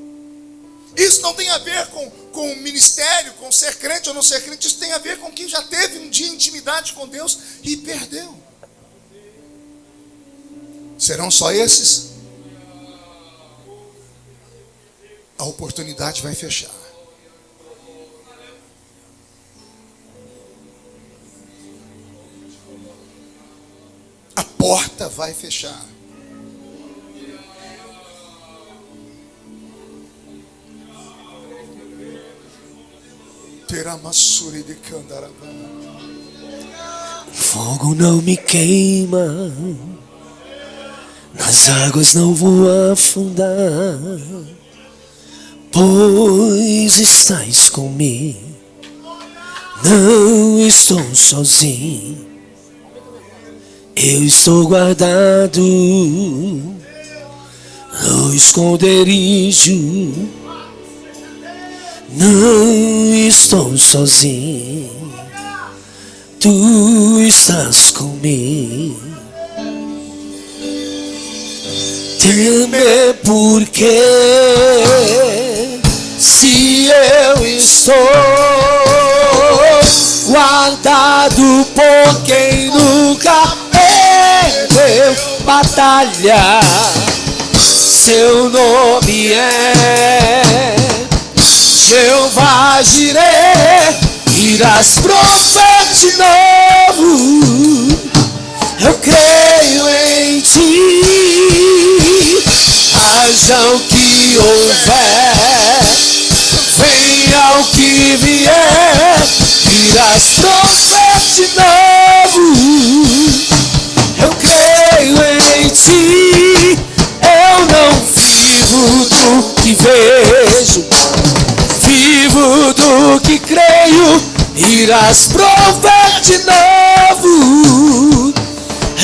Isso não tem a ver com o ministério, com ser crente ou não ser crente. Isso tem a ver com quem já teve um dia intimidade com Deus e perdeu. Serão só esses? A oportunidade vai fechar. A porta vai fechar. O fogo não me queima, nas águas não vou afundar, pois estás comigo, não estou sozinho. Eu estou guardado no esconderijo, não estou sozinho, tu estás comigo. Temer porque se eu estou guardado por quem nunca perdeu batalha, seu nome é Jeová Jiré, irás prover de novo. Eu creio em ti, haja o que houver, venha o que vier, irás prover de novo. Eu creio em ti, eu não vivo do que vejo, vivo do que creio, irás prover de novo.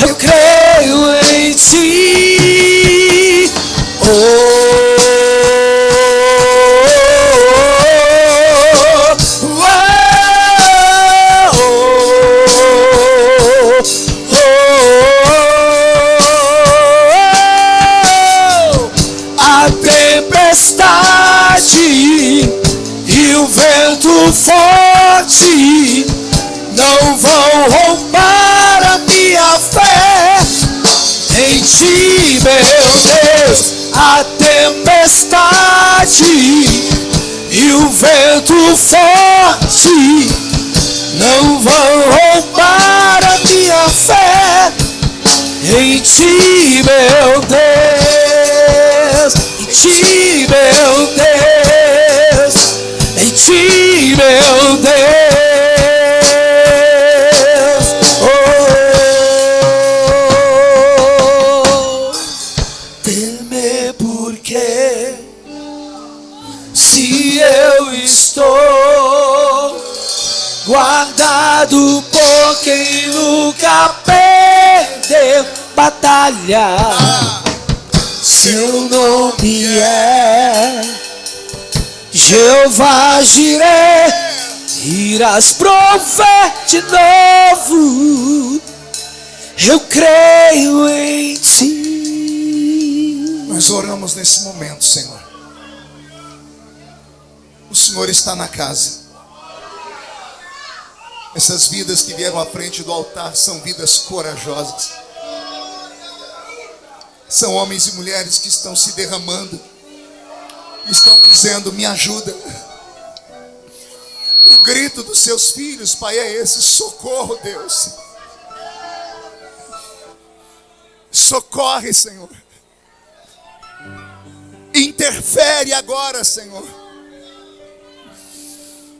Eu creio em ti. A tempestade e o vento forte não vão roubar a minha fé em ti, meu Deus. A tempestade e o vento forte não vão roubar a minha fé em ti, meu Deus. Em ti, meu Deus. Em ti, meu Deus. Temer porque se eu estou guardado por quem nunca perdeu batalha, seu nome é Jeová Jireh. Irás prover de novo, eu creio em ti. Nós oramos nesse momento, Senhor. O Senhor está na casa. Essas vidas que vieram à frente do altar são vidas corajosas. São homens e mulheres que estão se derramando, estão dizendo: me ajuda. O grito dos seus filhos, Pai, é esse: socorro, Deus. Socorre, Senhor. Interfere agora, Senhor.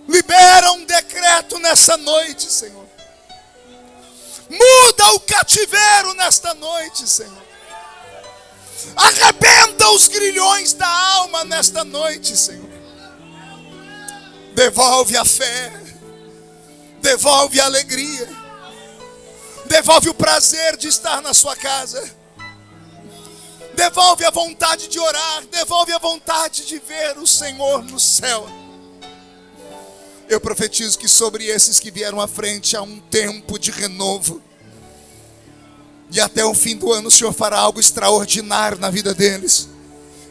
Libera um decreto nessa noite, Senhor. Muda o cativeiro nesta noite, Senhor. Arrebenta os grilhões da alma nesta noite, Senhor. Devolve a fé, devolve a alegria, devolve o prazer de estar na sua casa, devolve a vontade de orar, devolve a vontade de ver o Senhor no céu. Eu profetizo que sobre esses que vieram à frente há um tempo de renovo. E até o fim do ano o Senhor fará algo extraordinário na vida deles.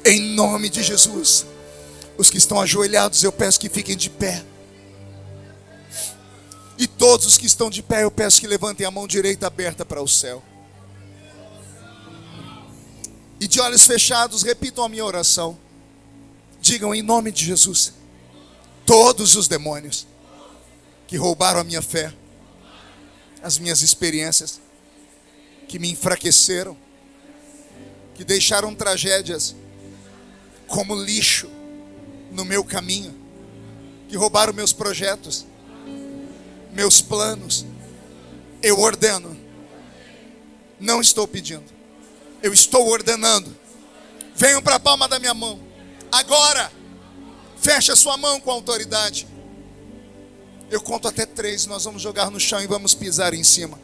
Em nome de Jesus. Os que estão ajoelhados, eu peço que fiquem de pé. E todos os que estão de pé, eu peço que levantem a mão direita aberta para o céu. E de olhos fechados, repitam a minha oração. Digam: em nome de Jesus, todos os demônios que roubaram a minha fé, as minhas experiências, que me enfraqueceram, que deixaram tragédias como lixo no meu caminho, que roubaram meus projetos, meus planos, eu ordeno. Não estou pedindo, eu estou ordenando. Venham para a palma da minha mão. Agora, feche a sua mão com autoridade. Eu conto até 3, nós vamos jogar no chão e vamos pisar em cima.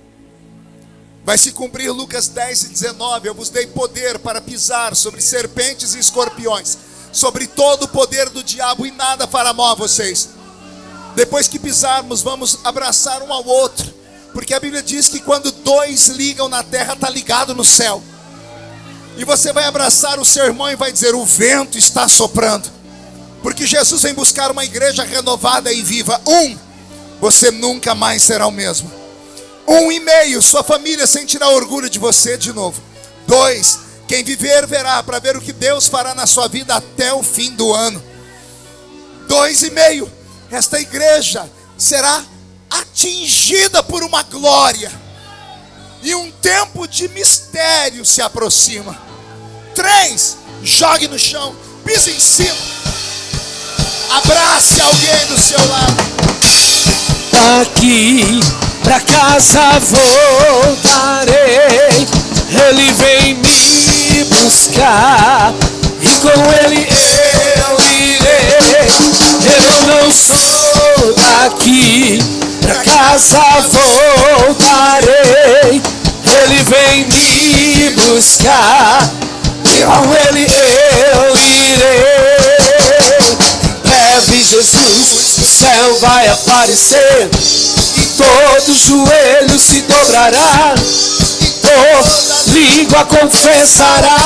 Vai se cumprir Lucas 10:19. Eu vos dei poder para pisar sobre serpentes e escorpiões, sobre todo o poder do diabo, e nada fará mal a vocês. Depois que pisarmos, vamos abraçar um ao outro, porque a Bíblia diz que quando 2 ligam na terra, está ligado no céu. E você vai abraçar o seu irmão e vai dizer: o vento está soprando, porque Jesus vem buscar uma igreja renovada e viva. 1, você nunca mais será o mesmo. 1,5, sua família sentirá orgulho de você de novo. 2, quem viver verá, para ver o que Deus fará na sua vida até o fim do ano. 2,5, esta igreja será atingida por uma glória, e um tempo de mistério se aproxima. 3, jogue no chão, pise em cima, abrace alguém do seu lado. Daqui pra casa voltarei, Ele vem me buscar, e com Ele eu irei. Eu não sou daqui, pra casa voltarei, Ele vem me me buscar, com Ele eu irei. Breve Jesus, o céu vai aparecer, e todo joelho se dobrará, e toda língua confessará.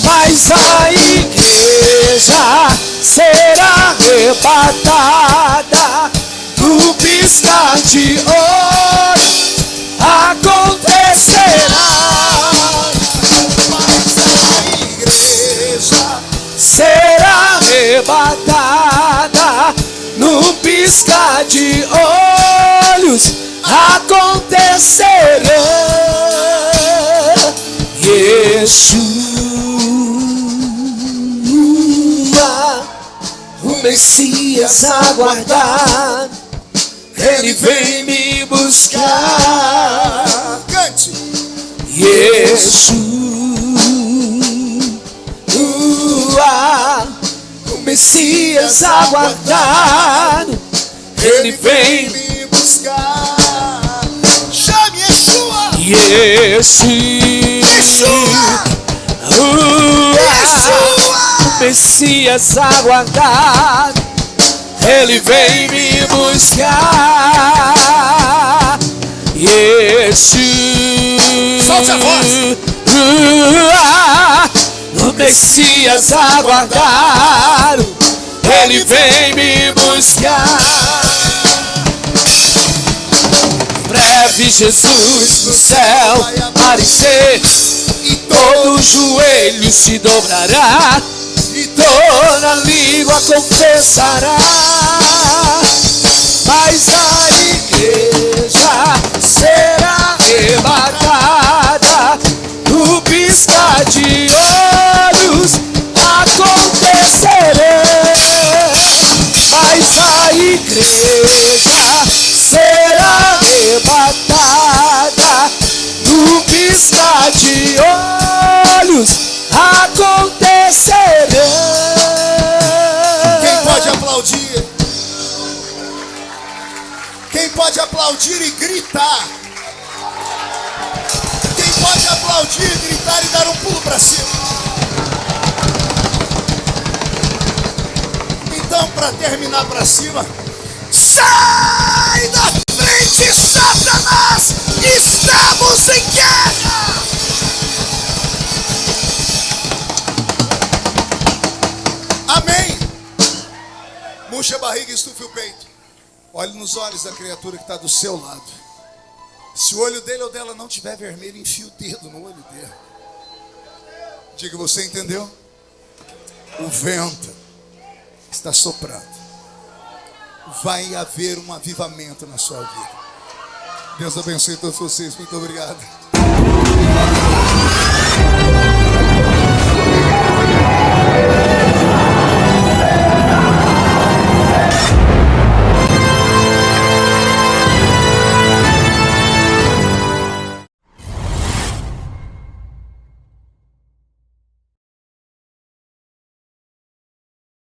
Mas a igreja será arrebatada no piscar de olhos, acontecerá. Mas a igreja será arrebatada no piscar de olhos, acontecerá. Yeshua, o Messias aguardar, Ele vem me buscar. Cante. Yeshua, o Messias aguardado, Ele vem me buscar. Chame Yeshua. Yeshua, o Messias aguardado, Ele vem me buscar. Yeshua, solte a voz. O Messias aguardado, Ele vem me buscar. Breve Jesus no céu vai aparecer, e todo joelho se dobrará, e toda língua confessará. Mas a igreja será arrebatada no piscar de olhos, acontecerá. Mas a igreja será arrebatada no piscar de olhos, acontecerá. Quem pode aplaudir? Quem pode aplaudir e gritar? Quem pode aplaudir, gritar e dar um pulo para cima? Então, para terminar para cima, sai da frente, Satanás! Estamos em guerra! Amém! Murcha a barriga e estufe o peito. Olhe nos olhos da criatura que está do seu lado. Se o olho dele ou dela não tiver vermelho, enfie o dedo no olho dele. Diga, você entendeu? O vento está soprando. Vai haver um avivamento na sua vida. Deus abençoe todos vocês. Muito obrigado.